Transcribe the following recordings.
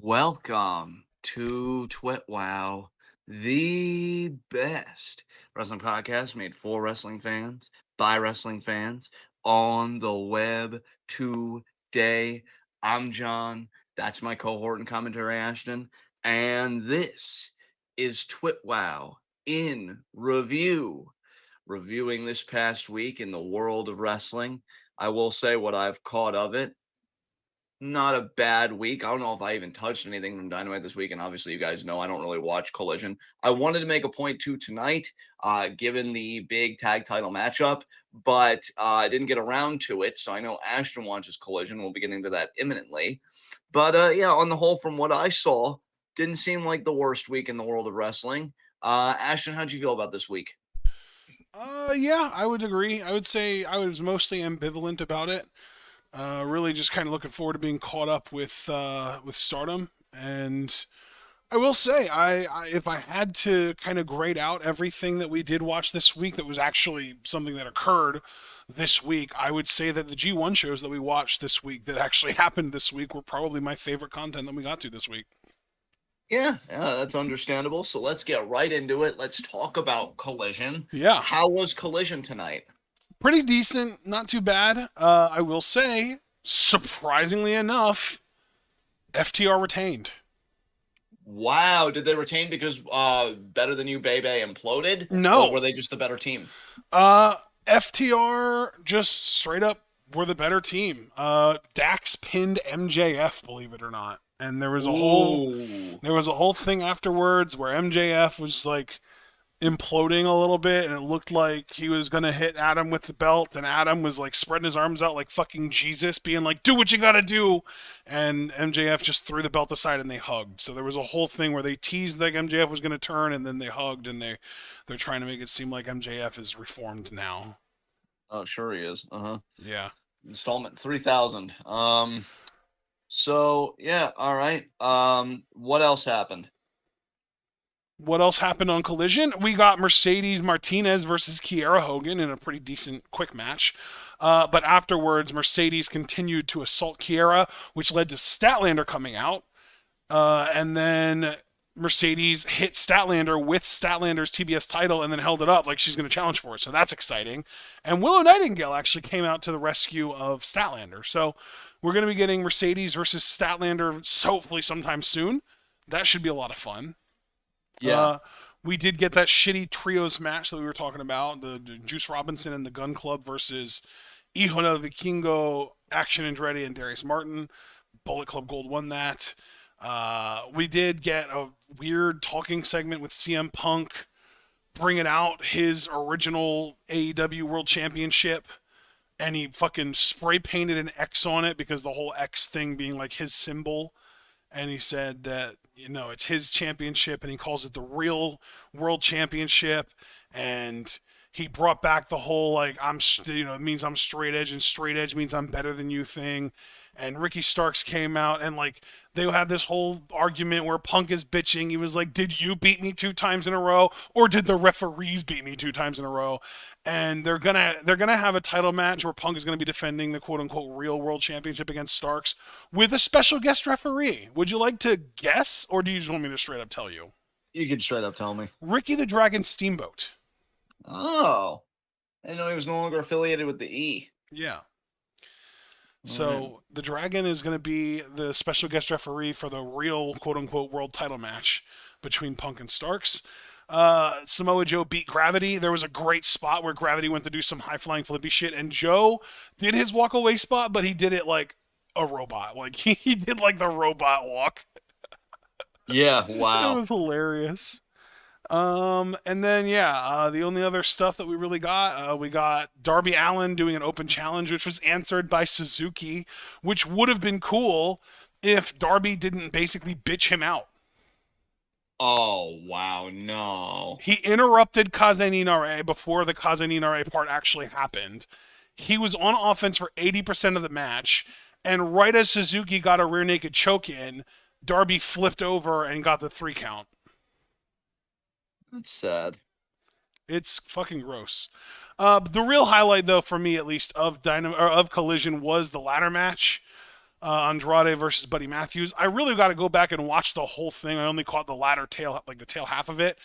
Welcome to TWitWoW, the best wrestling podcast made for wrestling fans, by wrestling fans, on the web today. I'm John. That's my cohort and commentary, Ashton. And this is TWitWoW in review. Reviewing this past week in the world of wrestling. I will say what I've caught of it. Not a bad week. I don't know if I even touched anything from Dynamite this week, and obviously you guys know I don't really watch Collision. I wanted to make a point too tonight, given the big tag title matchup, but I didn't get around to it. So I know Ashton watches Collision. We'll be getting to that imminently. But yeah, on the whole, from what I saw, didn't seem like the worst week in the world of wrestling. Ashton, how'd you feel about this week? Yeah, I would agree. I would say I was mostly ambivalent about it. Really, just kind of looking forward to being caught up with Stardom. And I will say, if I had to kind of grade out everything that we did watch this week, that was actually something that occurred this week, I would say that the G1 shows that we watched this week, that actually happened this week, were probably my favorite content that we got to this week. Yeah, that's understandable. So let's get right into it. Let's talk about Collision. Yeah, How was Collision tonight? pretty decent, not too bad. I will say, surprisingly enough, FTR retained. Wow, did they retain because Better Than You Bebe imploded, or No. were they just the better team? Uh, FTR just straight up were the better team. Dax pinned MJF, believe it or not. And Ooh. there was a whole thing afterwards where MJF was like imploding a little bit, and it looked like he was gonna hit Adam with the belt, and Adam was like spreading his arms out like fucking Jesus, being like, "Do what you gotta do," and MJF just threw the belt aside and they hugged. So there was a whole thing where they teased like MJF was gonna turn, and then they hugged, and they're trying to make it seem like MJF is reformed now. Oh, sure he is. Uh-huh. Yeah. Installment 3000. So yeah, all right. What else happened? What else happened on Collision? We got Mercedes Martinez versus Kiera Hogan in a pretty decent quick match. But afterwards, Mercedes continued to assault Kiera, which led to Statlander coming out. And then Mercedes hit Statlander with Statlander's TBS title and then held it up like she's going to challenge for it. So that's exciting. And Willow Nightingale actually came out to the rescue of Statlander. So we're going to be getting Mercedes versus Statlander hopefully sometime soon. That should be a lot of fun. Yeah. Uh, we did get that shitty trios match that we were talking about, the Juice Robinson and the Gun Club versus Hijo del Vikingo, Action Andretti, and Darius Martin. Bullet Club Gold won that. We did get a weird talking segment with CM Punk bringing out his original AEW World Championship, and he fucking spray painted an X on it because the whole X thing being like his symbol. And he said that, it's his championship, and he calls it the real World Championship. And he brought back the whole like it means I'm straight edge, and straight edge means I'm better than you thing. And Ricky Starks came out, and like they had this whole argument where Punk is bitching. He was like, "Did you beat me 2 times in a row, or did the referees beat me 2 times in a row?" And they're gonna have a title match where Punk is gonna be defending the quote unquote real world championship against Starks with a special guest referee. Would you like to guess, or do you just want me to straight up tell you? You could straight up tell me. Ricky the Dragon Steamboat. Oh. I didn't know he was no longer affiliated with the E. Yeah. All right. So the Dragon is going to be the special guest referee for the real quote unquote world title match between Punk and Starks. Samoa Joe beat Gravity. There was a great spot where Gravity went to do some high flying flippy shit, and Joe did his walk away spot, but he did it like a robot. Like he did like the robot walk. Yeah, It wow. was hilarious. And then the only other stuff that we got Darby Allin doing an open challenge, which was answered by Suzuki, which would have been cool if Darby didn't basically bitch him out. Oh, wow, no. He interrupted Kazeninare before the Kazeninare part actually happened. He was on offense for 80% of the match, and right as Suzuki got a rear naked choke in, Darby flipped over and got the 3 count. That's sad. It's fucking gross. The real highlight, though, for me at least, of Collision was the ladder match. Andrade versus Buddy Matthews. I really got to go back and watch the whole thing. I only caught the latter tail, like the tail half of it,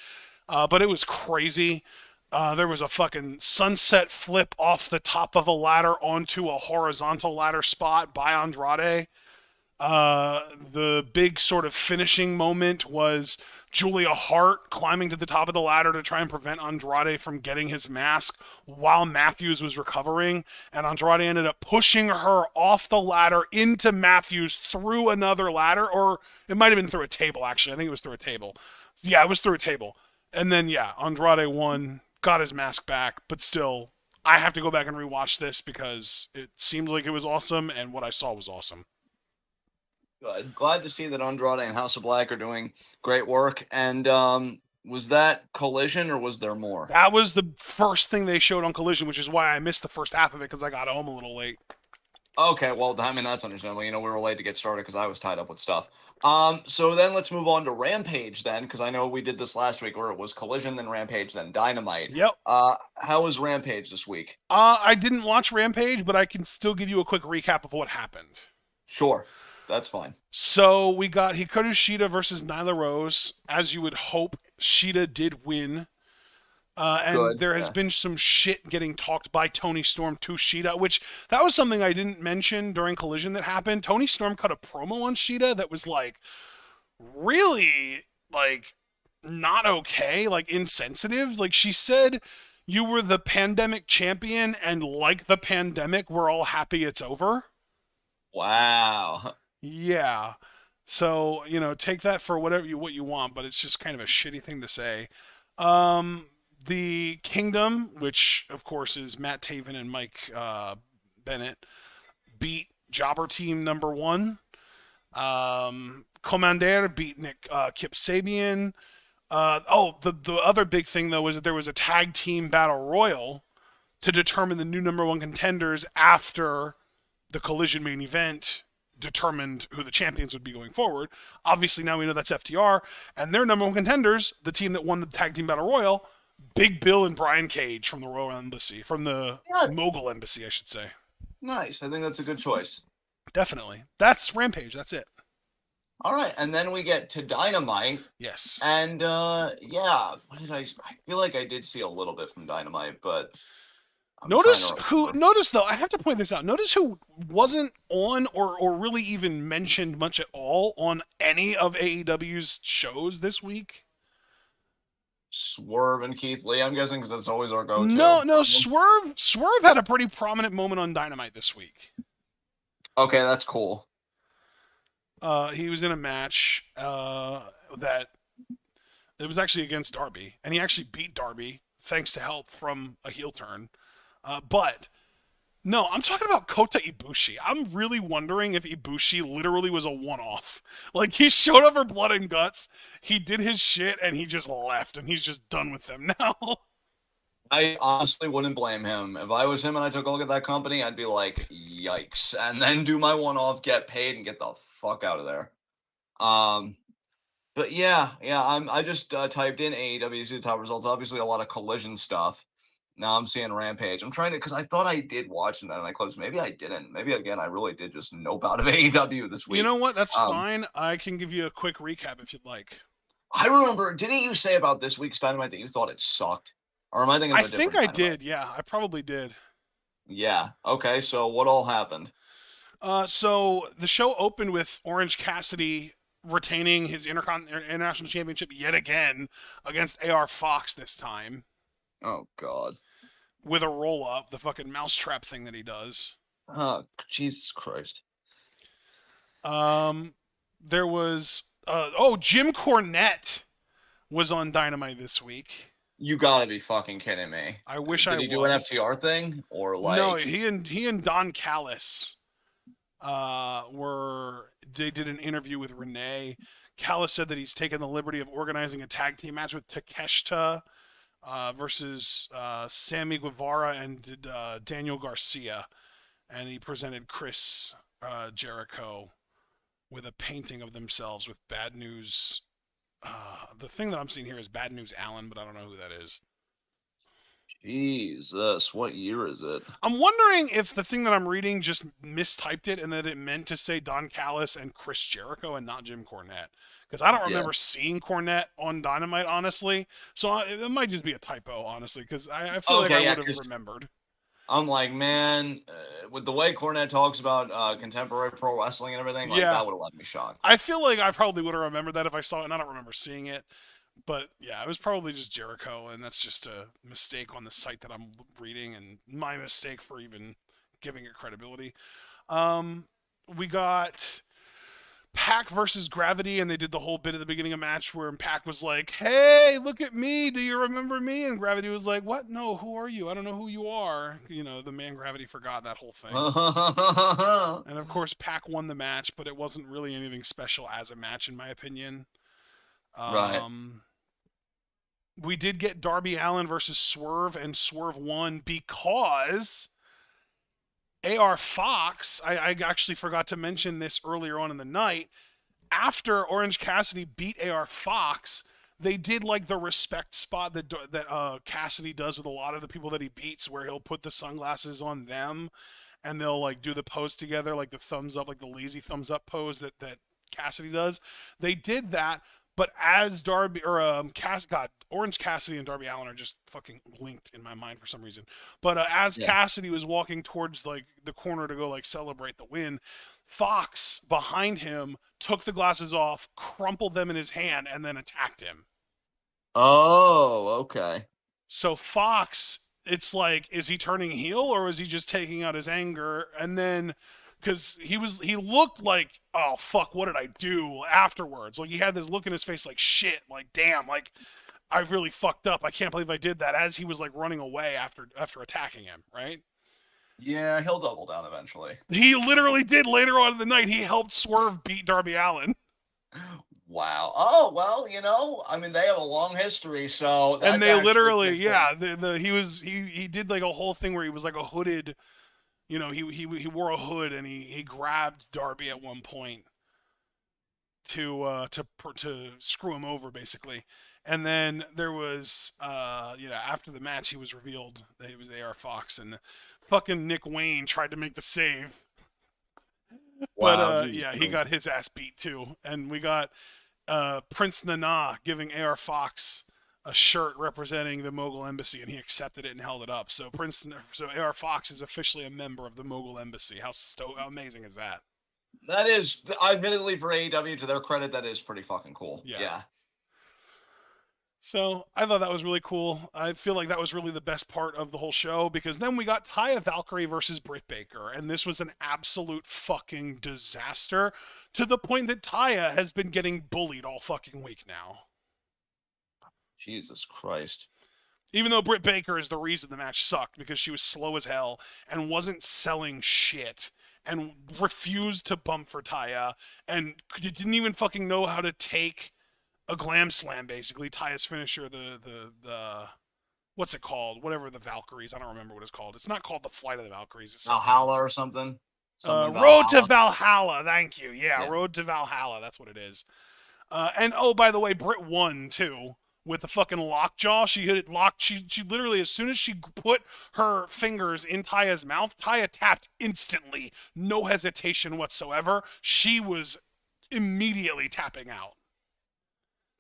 but it was crazy. There was a fucking sunset flip off the top of a ladder onto a horizontal ladder spot by Andrade. The big sort of finishing moment was Julia Hart climbing to the top of the ladder to try and prevent Andrade from getting his mask while Matthews was recovering. And Andrade ended up pushing her off the ladder into Matthews through another ladder, or it might have been through a table, actually. I think it was through a table. Yeah, it was through a table. And then, yeah, Andrade won, got his mask back, but still, I have to go back and rewatch this because it seemed like it was awesome, and what I saw was awesome. Good. Glad to see that Andrade and House of Black are doing great work. And was that Collision or was there more? That was the first thing they showed on Collision, which is why I missed the first half of it because I got home a little late. Okay, well, I mean, that's understandable. You know, we were late to get started because I was tied up with stuff. So then let's move on to Rampage then, because I know we did this last week where it was Collision, then Rampage, then Dynamite. Yep. How was Rampage this week? I didn't watch Rampage, but I can still give you a quick recap of what happened. Sure, that's fine. So we got Hikaru Shida versus Nyla Rose. As you would hope, Shida did win. And Good. there has been some shit getting talked by Tony Storm to Shida, which that was something I didn't mention during Collision that happened. Tony Storm cut a promo on Shida that was like really like not okay, like insensitive. Like she said you were the pandemic champion and like the pandemic, we're all happy it's over. Wow. Yeah. So, take that for what you want, but it's just kind of a shitty thing to say. The Kingdom, which of course is Matt Taven and Mike Bennett, beat Jobber Team number 1. Commander beat Kip Sabian. The other big thing though was that there was a tag team battle royal to determine the new number 1 contenders after the Collision main event determined who the champions would be going forward. Obviously now we know that's FTR, and their number 1 contenders, the team that won the tag team battle royal, Big Bill and Brian Cage from the Royal Embassy, from the Mogul Embassy, I should say. Nice. I think that's a good choice. Definitely. That's Rampage. That's it. All right, and then we get to Dynamite. Yes. And yeah, what did I feel like I did see a little bit from Dynamite, but notice though, I have to point this out. Notice who wasn't on or really even mentioned much at all on any of AEW's shows this week. Swerve and Keith Lee, I'm guessing, because that's always our go-to. No, Swerve had a pretty prominent moment on Dynamite this week. Okay, that's cool. He was in a match that it was actually against Darby, and he actually beat Darby thanks to help from a heel turn. But no, I'm talking about Kota Ibushi. I'm really wondering if Ibushi literally was a one-off. Like, he showed up for Blood and Guts, he did his shit, and he just left, and he's just done with them now. I honestly wouldn't blame him. If I was him and I took a look at that company, I'd be like, yikes. And then do my one-off, get paid, and get the fuck out of there. But yeah, I just typed in AEW top results. Obviously, a lot of Collision stuff. Now I'm seeing Rampage. I'm trying to, because I thought I did watch the Dynamite clips. Maybe I didn't. Maybe, again, I really did just nope out of AEW this week. You know what? That's fine. I can give you a quick recap if you'd like. I remember, didn't you say about this week's Dynamite that you thought it sucked? Or am I thinking of a different Dynamite? did, yeah. I probably did. Yeah. Okay, so what all happened? So the show opened with Orange Cassidy retaining his International Championship yet again against AR Fox this time. Oh, God. With a roll-up, the fucking mousetrap thing that he does. Oh, Jesus Christ. There was... Jim Cornette was on Dynamite this week. You gotta be fucking kidding me. I wish I was. Did he do an FTR thing? Or like... No, he and Don Callis they did an interview with Renee. Callis said that he's taken the liberty of organizing a tag team match with Takeshita versus Sammy Guevara and Daniel Garcia. And he presented Chris Jericho with a painting of themselves with Bad News. The thing that I'm seeing here is Bad News Allen, but I don't know who that is. Jesus, what year is it? I'm wondering if the thing that I'm reading just mistyped it and that it meant to say Don Callis and Chris Jericho and not Jim Cornette. Because I don't Yeah. remember seeing Cornette on Dynamite, honestly. So it might just be a typo, honestly, because I feel like I Okay, yeah, would have because remembered. I'm like, man, with the way Cornette talks about contemporary pro wrestling and everything, like Yeah. that would have left me shocked. I feel like I probably would have remembered that if I saw it, and I don't remember seeing it. But yeah, it was probably just Jericho, and that's just a mistake on the site that I'm reading, and my mistake for even giving it credibility. Um, we got Pac versus Gravity, and they did the whole bit at the beginning of the match where Pac was like, "Hey, look at me! Do you remember me?" And Gravity was like, "What? No, who are you? I don't know who you are." You know, the man Gravity forgot that whole thing. And of course, Pac won the match, but it wasn't really anything special as a match, in my opinion. Right. Um, we did get Darby Allin versus Swerve, and Swerve won because AR Fox. I actually forgot to mention this earlier on in the night. After Orange Cassidy beat AR Fox, they did like the respect spot that Cassidy does with a lot of the people that he beats, where he'll put the sunglasses on them and they'll like do the pose together, like the thumbs up, like the lazy thumbs up pose that Cassidy does. They did that, but as Darby or God, Orange Cassidy and Darby Allin are just fucking linked in my mind for some reason. But as Yeah. Cassidy was walking towards like the corner to go like celebrate the win, Fox behind him took the glasses off, crumpled them in his hand, and then attacked him. Oh, okay. So Fox, it's like, is he turning heel or is he just taking out his anger? And then, because he looked like, oh fuck, what did I do afterwards? Like he had this look in his face, like shit, like damn, like I really fucked up. I can't believe I did that. As he was like running away after attacking him, right? Yeah, he'll double down eventually. He literally did later on in the night. He helped Swerve beat Darby Allin. Wow. Oh, well, I mean, they have a long history, so And that's they actually literally, pretty cool. yeah, he did like a whole thing where he was like a hooded, he wore a hood and he grabbed Darby at one point to screw him over basically. And then there was after the match he was revealed that it was AR Fox, and fucking Nick Wayne tried to make the save. But Wow, Jesus yeah, he got Christ. his ass beat too. And we got Prince Nana giving AR Fox a shirt representing the Mogul Embassy, and he accepted it and held it up. So AR Fox is officially a member of the Mogul Embassy. How amazing is that? That is, admittedly, for AEW, to their credit, that is pretty fucking cool. Yeah. Yeah. So I thought that was really cool. I feel like that was really the best part of the whole show, because then we got Taya Valkyrie versus Britt Baker, and this was an absolute fucking disaster, to the point that Taya has been getting bullied all fucking week now. Jesus Christ. Even though Britt Baker is the reason the match sucked, because she was slow as hell and wasn't selling shit and refused to bump for Taya and didn't even fucking know how to take a glam slam, basically. Taya's finisher, the what's it called? Whatever the Valkyries. I don't remember what it's called. It's not called the Flight of the Valkyries. It's something Valhalla else. or something? Something Road to Valhalla. Valhalla. Thank you. Yeah, Yeah. Road to Valhalla. That's what it is. And oh, by the way, Britt won too with the fucking lockjaw. She hit it locked. She literally, as soon as she put her fingers in Taya's mouth, Taya tapped instantly, no hesitation whatsoever. She was immediately tapping out.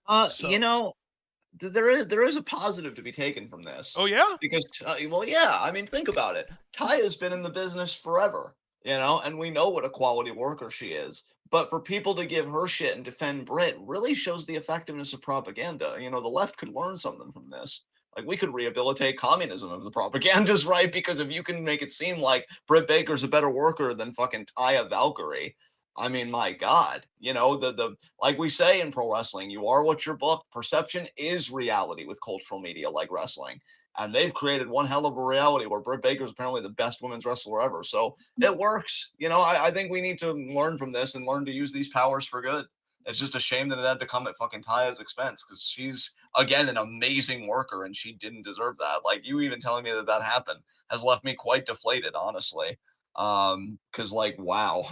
You So, know, there is a positive to be taken from this. oh yeah, Because, well, yeah, I mean, think about it. Taya's been in the business forever, and we know what a quality worker she is. But for people to give her shit and defend Britt really shows the effectiveness of propaganda. The left could learn something from this. Like, we could rehabilitate communism of the propagandas, right? Because if you can make it seem like Britt Baker's a better worker than fucking Taya Valkyrie, I mean, my God, the like we say in pro wrestling, you are what your book. Perception is reality with cultural media like wrestling. And they've created one hell of a reality where Britt Baker is apparently the best women's wrestler ever. So it works. I think we need to learn from this and learn to use these powers for good. It's just a shame that it had to come at fucking Taya's expense, because she's, again, an amazing worker and she didn't deserve that. Like, you even telling me that happened has left me quite deflated, honestly. Because, like, wow.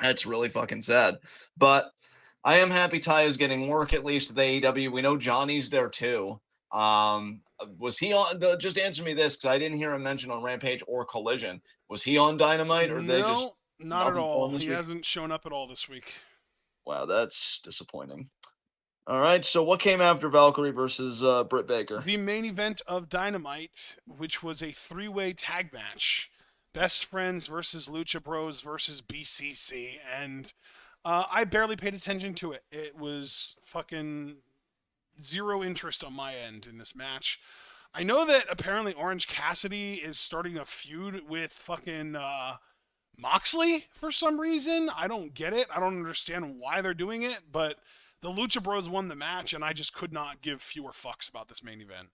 That's really fucking sad. But I am happy Ty is getting work, at least at the AEW. We know Johnny's there too. Was he on? Just answer me this, because I didn't hear him mentioned on Rampage or Collision. Was he on Dynamite, or they just No, not at nothing for him all. this He week? hasn't shown up at all this week. Wow, that's disappointing. All right, so what came after Valkyrie versus Britt Baker? The main event of Dynamite, which was a three-way tag match. Best Friends versus Lucha Bros versus BCC. And I barely paid attention to it. It was fucking zero interest on my end in this match. I know that apparently Orange Cassidy is starting a feud with fucking Moxley for some reason. I don't get it. I don't understand why they're doing it, but the Lucha Bros won the match, and I just could not give fewer fucks about this main event.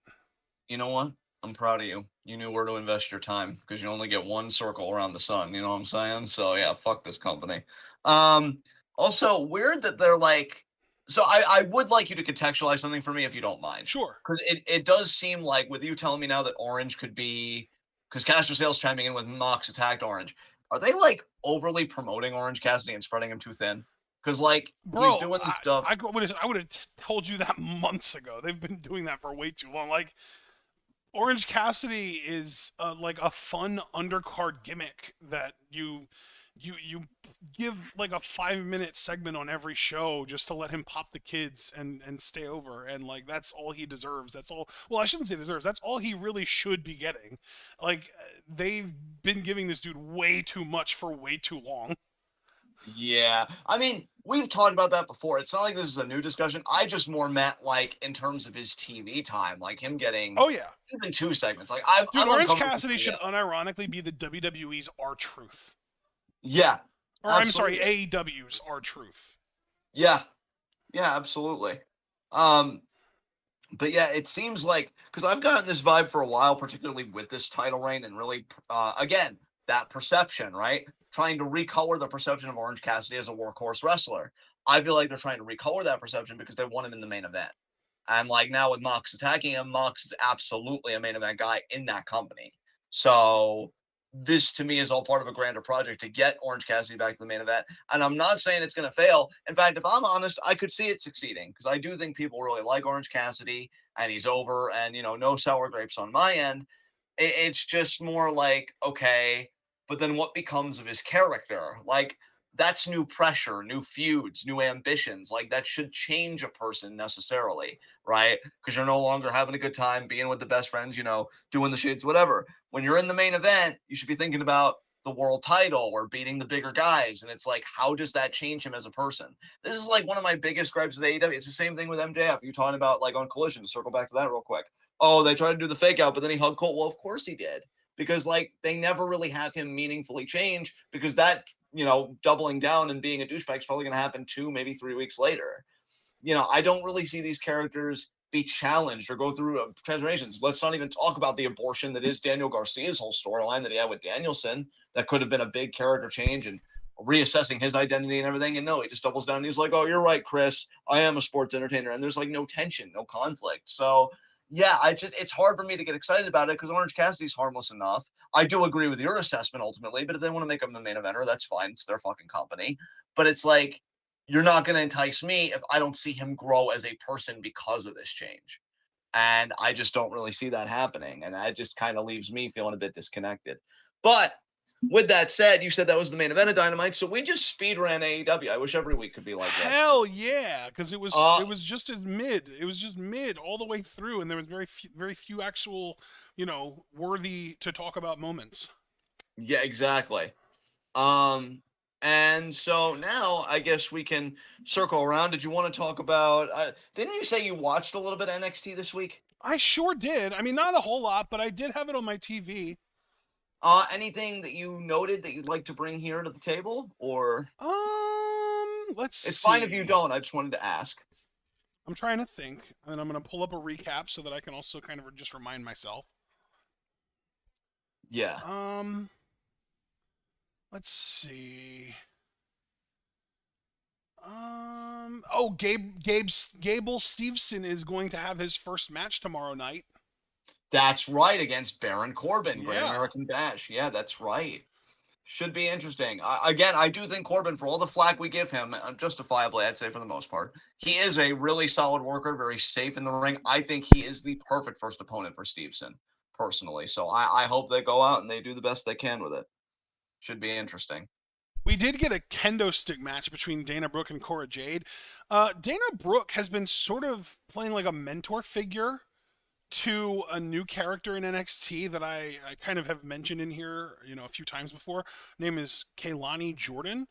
You know what? I'm proud of you. You knew where to invest your time, because you only get one circle around the sun. You know what I'm saying? So yeah, fuck this company. Also weird that they're like. So I would like you to contextualize something for me if you don't mind, Sure. because it does seem like, with you telling me now that Orange could be, because Caster Sales chiming in with Mox attacked Orange, are they like overly promoting Orange Cassidy and spreading him too thin? Because like he's Bro, doing this stuff. I would have told you that months ago. They've been doing that for way too long. Like, Orange Cassidy is like a fun undercard gimmick that you give like a 5-minute segment on every show just to let him pop the kids and stay over, and like that's all he deserves. That's all. Well, I shouldn't say deserves. That's all he really should be getting. Like, they've been giving this dude way too much for way too long. Yeah, I mean, we've talked about that before. It's not like this is a new discussion. I just more meant like in terms of his TV time, like him getting Oh yeah, even 2 segments. Like dude, I'm Orange uncomfortable. Cassidy should unironically be the WWE's R-Truth. Yeah, Or I'm sorry, absolutely. AEW's R-Truth. Yeah, yeah, absolutely. Um, but yeah, it seems like, because I've gotten this vibe for a while, particularly with this title reign, and really, again, that perception, right? Trying to recolor the perception of Orange Cassidy as a workhorse wrestler. I feel like they're trying to recolor that perception because they want him in the main event. And like now with Mox attacking him, Mox is absolutely a main event guy in that company. So this to me is all part of a grander project to get Orange Cassidy back to the main event. And I'm not saying it's going to fail. In fact, if I'm honest, I could see it succeeding, because I do think people really like Orange Cassidy, and he's over, and, no sour grapes on my end. It's just more like, okay, but then what becomes of his character? Like, that's new pressure, new feuds, new ambitions. Like, that should change a person necessarily, right? Because you're no longer having a good time being with the best friends, doing the shits, whatever. When you're in the main event, you should be thinking about the world title or beating the bigger guys. And it's like, how does that change him as a person? This is like one of my biggest gripes with AEW. It's the same thing with MJF. You're talking about like on Collision, circle back to that real quick. Oh, they tried to do the fake out, but then he hugged Colt. Well, of course he did. Because like they never really have him meaningfully change, because that, doubling down and being a douchebag is probably going to happen 2, maybe 3 weeks later. I don't really see these characters be challenged or go through transformations. Let's not even talk about the abortion that is Daniel Garcia's whole storyline that he had with Danielson. That could have been a big character change and reassessing his identity and everything. And no, he just doubles down. And he's like, oh, you're right, Chris. I am a sports entertainer. And there's like no tension, no conflict. So yeah, it's hard for me to get excited about it because Orange Cassidy's harmless enough. I do agree with your assessment ultimately, but if they want to make him the main eventer, that's fine. It's their fucking company. But it's like, you're not going to entice me if I don't see him grow as a person because of this change. And I just don't really see that happening. And that just kind of leaves me feeling a bit disconnected. But with that said, you said that was the main event of Dynamite, so we just speed ran AEW. I wish every week could be like this. Hell yeah, because it was just as mid. It was just mid all the way through, and there was very few actual, worthy to talk about moments. Yeah, exactly. And so now I guess we can circle around. Did you want to talk about? Didn't you say you watched a little bit of NXT this week? I sure did. I mean, not a whole lot, but I did have it on my TV. Anything that you noted that you'd like to bring here to the table, or Let's see. it's fine if you don't. I just wanted to ask. I'm trying to think, and I'm going to pull up a recap so that I can also kind of just remind myself. Yeah. Let's see. Gable Steveson is going to have his first match tomorrow night. That's right, against Baron Corbin, Great Yeah. American Bash. Yeah, that's right. Should be interesting. Again, I do think Corbin, for all the flack we give him, justifiably, I'd say for the most part, he is a really solid worker, very safe in the ring. I think he is the perfect first opponent for Stevenson, personally. So I hope they go out and they do the best they can with it. Should be interesting. We did get a kendo stick match between Dana Brooke and Cora Jade. Dana Brooke has been sort of playing like a mentor figure to a new character in NXT that I kind of have mentioned in here, a few times before. Her name is Kaylani Jordan.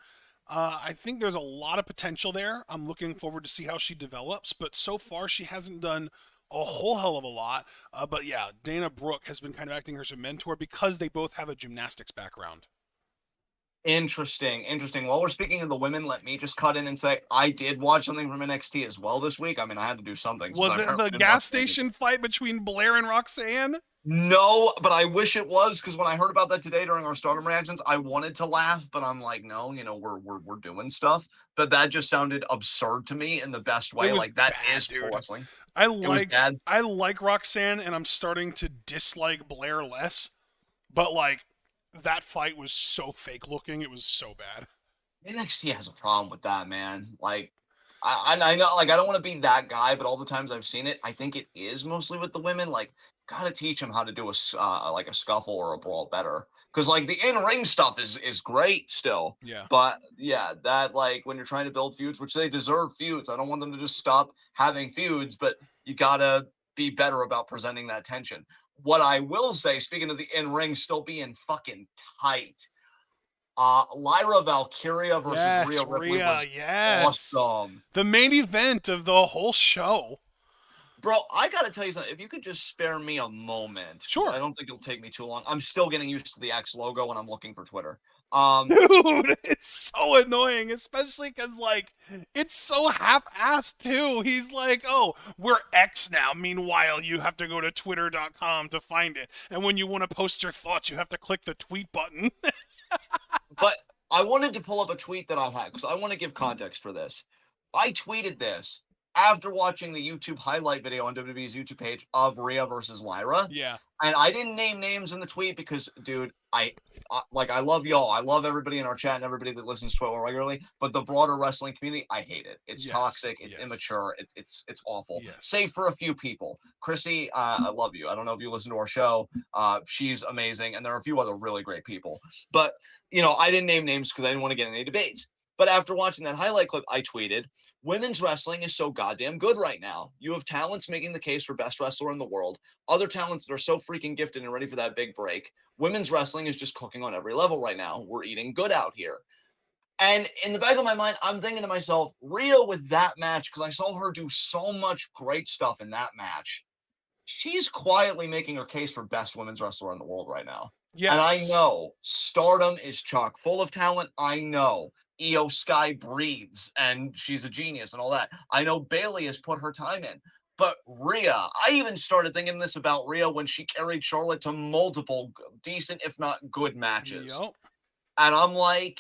I think there's a lot of potential there. I'm looking forward to see how she develops, but so far she hasn't done a whole hell of a lot. But yeah, Dana Brooke has been kind of acting as a mentor because they both have a gymnastics background. Interesting, interesting. While we're speaking of the women, let me just cut in and say I did watch something from NXT as well this week. I mean, I had to do something since I Was it the apparently didn't watch gas anything. station fight between Blair and Roxanne? No, but I wish it was, because when I heard about that today during our Stardom reactions, I wanted to laugh, but I'm like, no, we're doing stuff. But that just sounded absurd to me in the best It way. was Like that bad, is pro dude. wrestling. I It was like bad. I like Roxanne, and I'm starting to dislike Blair less. But like that fight was so fake looking; it was so bad. NXT has a problem with that, man. Like, I know, like, I don't want to be that guy, but all the times I've seen it, I think it is mostly with the women. Like, gotta teach them how to do like a scuffle or a brawl better. Because like the in ring stuff is great still, Yeah. but yeah, that like when you're trying to build feuds, which they deserve feuds. I don't want them to just stop having feuds, but you gotta be better about presenting that tension. What I will say, speaking of the in ring still being fucking tight, Lyra Valkyria versus Rhea Yes, Ripley Rhea. was Yes, awesome. the main event of the whole show. Bro, I gotta tell you something. If you could just spare me a moment, because I Sure. don't think it'll take me too long. I'm still getting used to the X logo when I'm looking for Twitter. Dude, it's so annoying, especially because, like, it's so half-assed, too. He's like, oh, we're X now. Meanwhile, you have to go to twitter.com to find it. And when you want to post your thoughts, you have to click the tweet button. But I wanted to pull up a tweet that I had because I want to give context for this. I tweeted this after watching the YouTube highlight video on WWE's YouTube page of Rhea versus Lyra. Yeah. And I didn't name names in the tweet because, dude, I love y'all. I love everybody in our chat and everybody that listens to it regularly. But the broader wrestling community, I hate it. It's Yes. toxic. It's Yes. immature. It's awful. Yes. Save for a few people. Chrissy, I love you. I don't know if you listen to our show. She's amazing, and there are a few other really great people. But I didn't name names because I didn't want to get in any debates. But after watching that highlight clip, I tweeted, women's wrestling is so goddamn good right now. You have talents making the case for best wrestler in the world, other talents that are so freaking gifted and ready for that big break. Women's wrestling is just cooking on every level right now. We're eating good out here. And in the back of my mind, I'm thinking to myself, Rhea with that match, because I saw her do so much great stuff in that match. She's quietly making her case for best women's wrestler in the world right now. Yes. And I know Stardom is chock full of talent. I know Io Sky breathes and she's a genius and all that. I know Bayley has put her time in. But Rhea, I even started thinking this about Rhea when she carried Charlotte to multiple decent, if not good matches. Yep. And I'm like,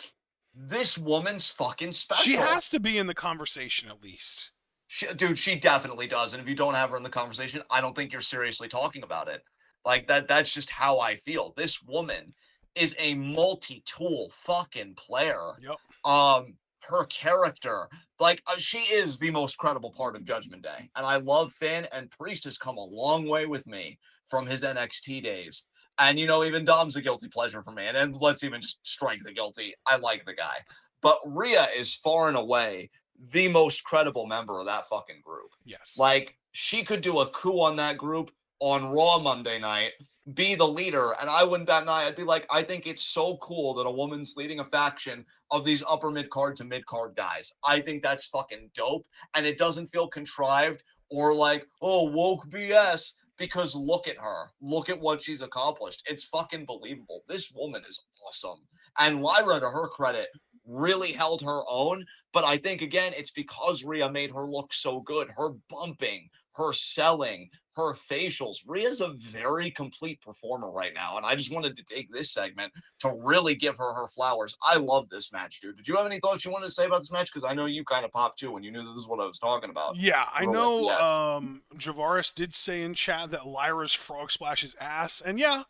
this woman's fucking special. She has to be in the conversation at least. Dude, she definitely does. And if you don't have her in the conversation, I don't think you're seriously talking about it. Like that's just how I feel. This woman is a multi-tool fucking player. Yep. Her character, like she is the most credible part of Judgment Day. And I love Finn, and Priest has come a long way with me from his NXT days. And even Dom's a guilty pleasure for me. And then let's even just strike the guilty. I like the guy. But Rhea is far and away the most credible member of that fucking group. Yes. Like, she could do a coup on that group on Raw Monday night, be the leader, and I wouldn't bat an eye. I'd be like, I think it's so cool that a woman's leading a faction of these upper mid-card to mid-card guys. I think that's fucking dope, and it doesn't feel contrived or like, oh, woke BS, because look at her. Look at what she's accomplished. It's fucking believable. This woman is awesome. And Lyra, to her credit, really held her own. But I think, again, it's because Rhea made her look so good. Her bumping, her selling, her facials. Rhea's a very complete performer right now. And I just wanted to take this segment to really give her her flowers. I love this match, dude. Did you have any thoughts you wanted to say about this match? Because I know you kind of popped too when you knew this is what I was talking about. Yeah, I know. Yes. Javaris did say in chat that Lyra's frog splash is ass. And yeah,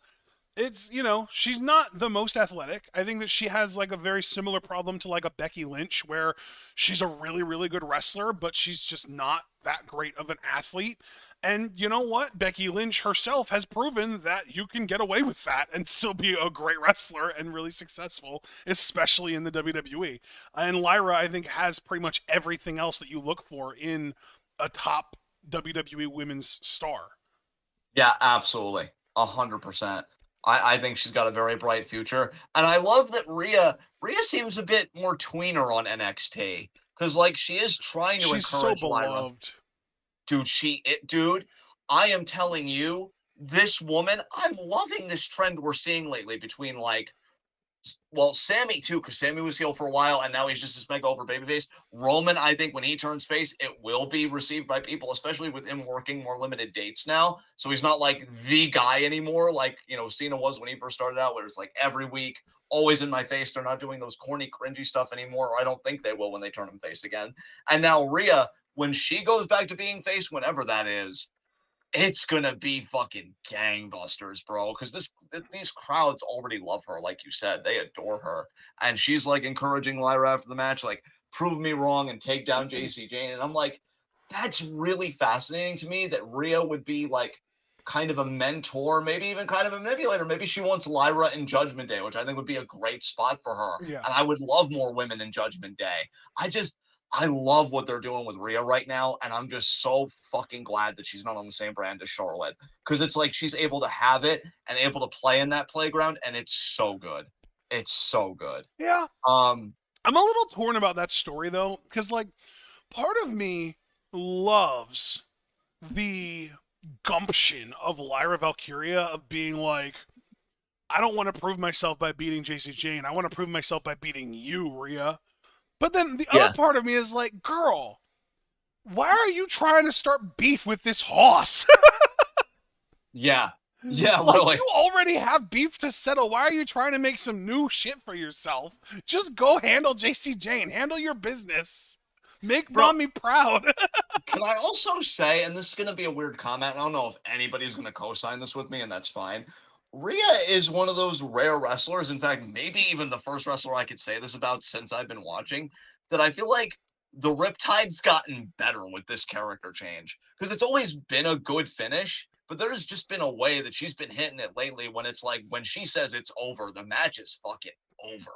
it's, she's not the most athletic. I think that she has like a very similar problem to like a Becky Lynch, where she's a really, really good wrestler, but she's just not that great of an athlete. And you know what? Becky Lynch herself has proven that you can get away with that and still be a great wrestler and really successful, especially in the WWE. And Lyra, I think, has pretty much everything else that you look for in a top WWE women's star. Yeah, absolutely. 100%. I think she's got a very bright future. And I love that Rhea seems a bit more tweener on NXT. Because like she is trying to She's so encourage Lyra. beloved. Dude, I am telling you, this woman, I'm loving this trend we're seeing lately between like Sammy too, because Sammy was heel for a while and now he's just this mega over babyface. Roman, I think when he turns face, it will be received by people, especially with him working more limited dates now. So he's not like the guy anymore, like Cena was when he first started out, where it's like every week, always in my face. They're not doing those corny, cringy stuff anymore, or I don't think they will when they turn him face again. And now Rhea, when she goes back to being face, whenever that is, it's gonna be fucking gangbusters, bro. Because these crowds already love her, like you said, they adore her, and she's like encouraging Lyra after the match, like prove me wrong and take down JC Jane. And I'm like, that's really fascinating to me that Rhea would be like kind of a mentor, maybe even kind of a manipulator. Maybe she wants Lyra in Judgment Day, which I think would be a great spot for her. Yeah. And I would love more women in Judgment Day. I love what they're doing with Rhea right now, and I'm just so fucking glad that she's not on the same brand as Charlotte, because it's like she's able to have it and able to play in that playground, and it's so good. It's so good. Yeah. Um, I'm a little torn about that story though, because like part of me loves the gumption of Lyra Valkyria of being like, I don't want to prove myself by beating JC Jane. I want to prove myself by beating you, Rhea. But then the other yeah, part of me is like, girl, why are you trying to start beef with this hoss? yeah, yeah, Like, really. you already have beef to settle. Why are you trying to make some new shit for yourself? Just go handle JC Jane. Handle your business. Make Bro, mommy proud. can I also say, and this is going to be a weird comment, I don't know if anybody's going to co-sign this with me, and that's fine. Rhea is one of those rare wrestlers, in fact, maybe even the first wrestler I could say this about since I've been watching, that I feel like the Riptide's gotten better with this character change. Because it's always been a good finish, but there's just been a way that she's been hitting it lately when it's like, when she says it's over, the match is fucking over.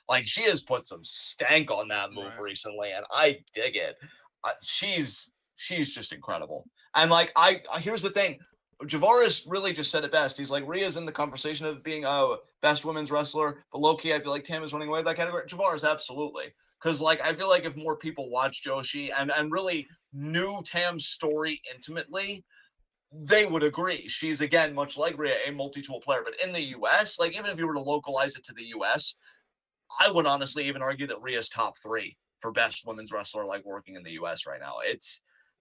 Like, she has put some stank on that move Right. recently, and I dig it. She's just incredible. And like I here's the thing, Javaris really just said it best. He's like, Rhea's in the conversation of being a best women's wrestler, but low key, I feel like Tam is running away with that category. Javaris, absolutely. Because like I feel like if more people watch Joshi and really knew Tam's story intimately, they would agree. She's again, much like Rhea, a multi-tool player. But in the US, like even if you were to localize it to the US, I would honestly even argue that Rhea's top three for best women's wrestler like working in the US right now.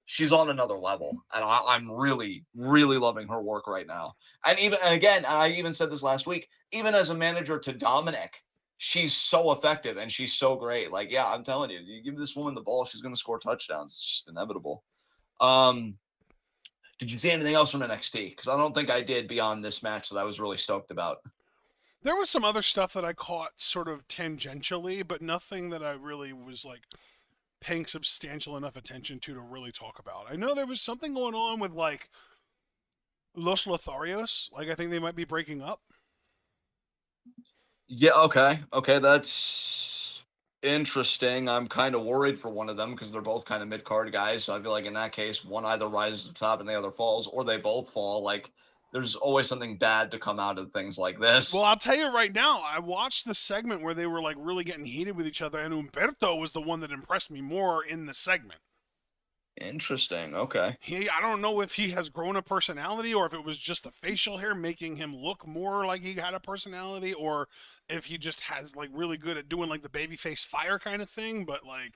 She's on another level, and I'm really, really loving her work right now. And again, I even said this last week, even as a manager to Dominic, she's so effective and she's so great. Like, yeah, I'm telling you, you give this woman the ball, she's going to score touchdowns. It's just inevitable. Um, did you see anything else from NXT? Because I don't think I did beyond this match that I was really stoked about. There was some other stuff that I caught sort of tangentially, but nothing that I really was like paying substantial enough attention to really talk about. I know there was something going on with like Los Lotharios. Like I think they might be breaking up. Yeah, okay, that's interesting. I'm kind of worried for one of them because they're both kind of mid card guys. So I feel like in that case, one either rises to the top and the other falls, or they both fall. Like there's always something bad to come out of things like Well, this. I'll tell you right now, I watched the segment where they were like really getting heated with each other, and Umberto was the one that impressed me more in the segment. Interesting. Okay. I don't know if he has grown a personality or if it was just the facial hair making him look more like he had a personality, or if he just has like really good at doing like the babyface fire kind of thing. But like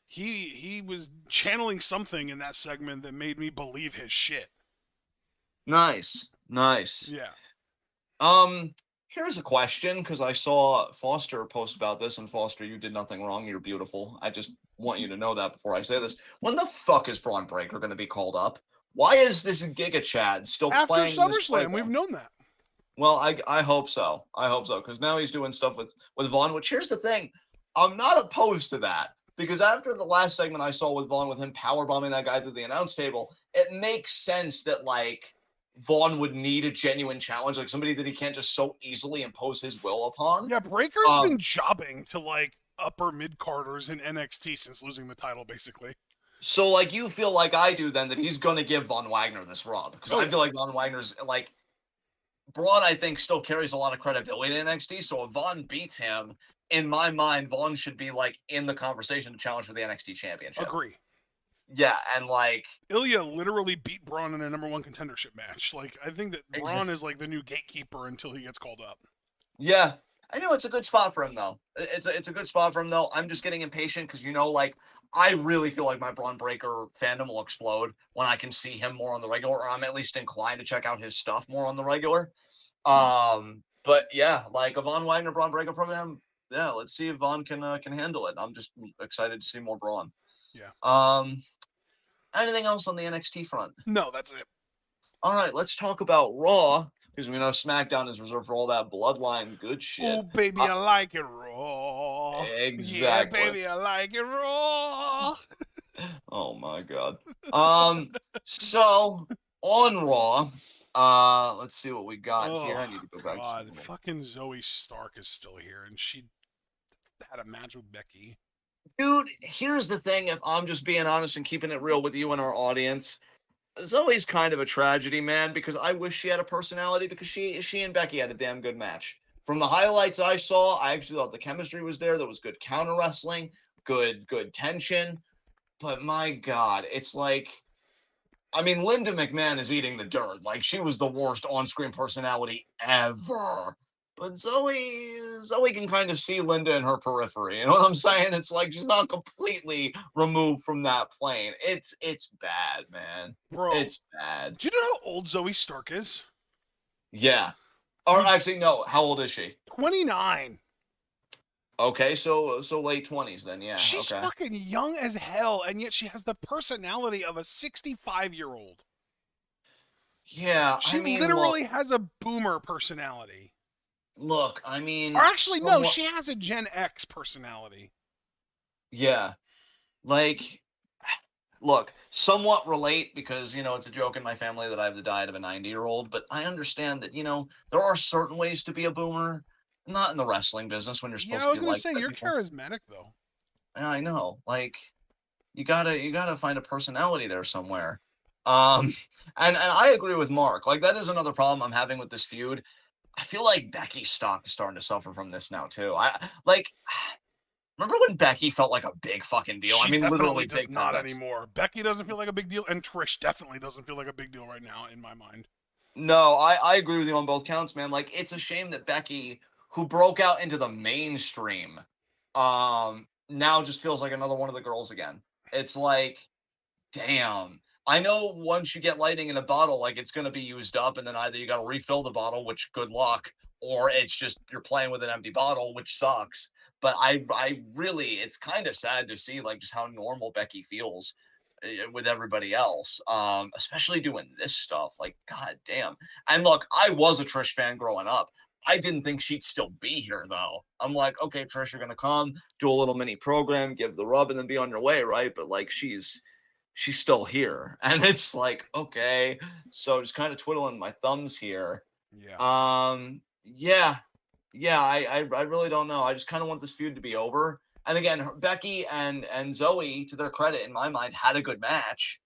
he was channeling something in that segment that made me believe his shit. Nice. Nice. Yeah. Here's a question because I saw Foster post about this, and Foster, you did nothing wrong. You're beautiful. I just want you to know that before I say this. When the fuck is Braun Breaker going to be called up? Why is this Giga Chad still After playing this SummerSlam, we've playground? known that. Well, I hope so. I hope so, because now he's doing stuff with Vaughn. Which here's the thing, I'm not opposed to that because after the last segment I saw with Vaughn with him power bombing that guy through the announce table, it makes sense that like Vaughn would need a genuine challenge, like somebody that he can't just so easily impose his will upon. Yeah, Breaker's Um, been jobbing to like upper mid carders in NXT since losing the title, basically. so like you feel like I do then that he's gonna give Von Wagner this rub because Oh I yeah, feel like Von Wagner's like Braun, I think, still carries a lot of credibility in NXT. So if Vaughn beats him, in my mind, Vaughn should be like in the conversation to challenge for the NXT championship. agree. Yeah, and like Ilya literally beat Braun in a number one contendership match. Like, I think that Braun is like the new gatekeeper until he gets called up. yeah, I know it's a good spot for him though. It's a good spot for him though. I'm just getting impatient because like I really feel like my Braun Breaker fandom will explode when I can see him more on the regular, or I'm at least inclined to check out his stuff more on the regular. But yeah, like a Von Wagner Braun Breaker program. Yeah, let's see if Vaughn can handle it. I'm just excited to see more Braun. Yeah. Anything else on the NXT front? No, that's it. All right, let's talk about Raw because we know SmackDown is reserved for all that bloodline good shit. Oh, baby, I like it raw. Exactly. Yeah, baby, I like it raw. Oh my god. So on Raw, let's see what we got here. I need to go back. God, fucking Zoe Stark is still here, and she had a match with Becky. Dude, here's the thing. If I'm just being honest and keeping it real with you and our audience, Zoe's kind of a tragedy, man, because I wish she had a personality because she and Becky had a damn good match. From the highlights I saw, I actually thought the chemistry was there. There was good counter wrestling, good tension. But my God, it's like, I mean, Linda McMahon is eating the dirt. Like, she was the worst on-screen personality ever. But Zoe can kind of see Linda in her periphery. You know what I'm saying? It's like she's not completely removed from that plane. It's bad, man. Bro, it's bad. Do you know how old Zoe Stark is? Yeah. Or actually, no. How old is she? 29. Okay, so late 20s then, yeah. She's okay. fucking young as hell, and yet she has the personality of a 65-year-old. Yeah, she literally has a boomer personality. Look, I mean, or actually, no, she has a Gen X personality. Yeah, like, look, somewhat relate because it's a joke in my family that I have the diet of a 90-year-old. But I understand that there are certain ways to be a boomer. Not in the wrestling business when you're supposed to be like. I was gonna say you're charismatic though. I know, like you gotta find a personality there somewhere. And I agree with Mark. Like that is another problem I'm having with this feud. I feel like Becky's stock is starting to suffer from this now too. Remember when Becky felt like a big fucking deal? She literally does not anymore. Becky doesn't feel like a big deal, and Trish definitely doesn't feel like a big deal right now in my mind. No, I agree with you on both counts, man. Like it's a shame that Becky, who broke out into the mainstream, now just feels like another one of the girls again. It's like, damn. I know once you get lightning in a bottle, like it's gonna be used up, and then either you gotta refill the bottle, which good luck, or it's just you're playing with an empty bottle, which sucks. But I really, it's kind of sad to see like just how normal Becky feels with everybody else, especially doing this stuff. Like, god damn. And look, I was a Trish fan growing up. I didn't think she'd still be here though. I'm like, okay, Trish, you're gonna come, do a little mini program, give the rub, and then be on your way, right? But like, she's still here, and it's like, okay, so just kind of twiddling my thumbs here. Yeah. I really don't know. I just kind of want this feud to be over. And again, Becky and Zoe, to their credit, in my mind, had a good match.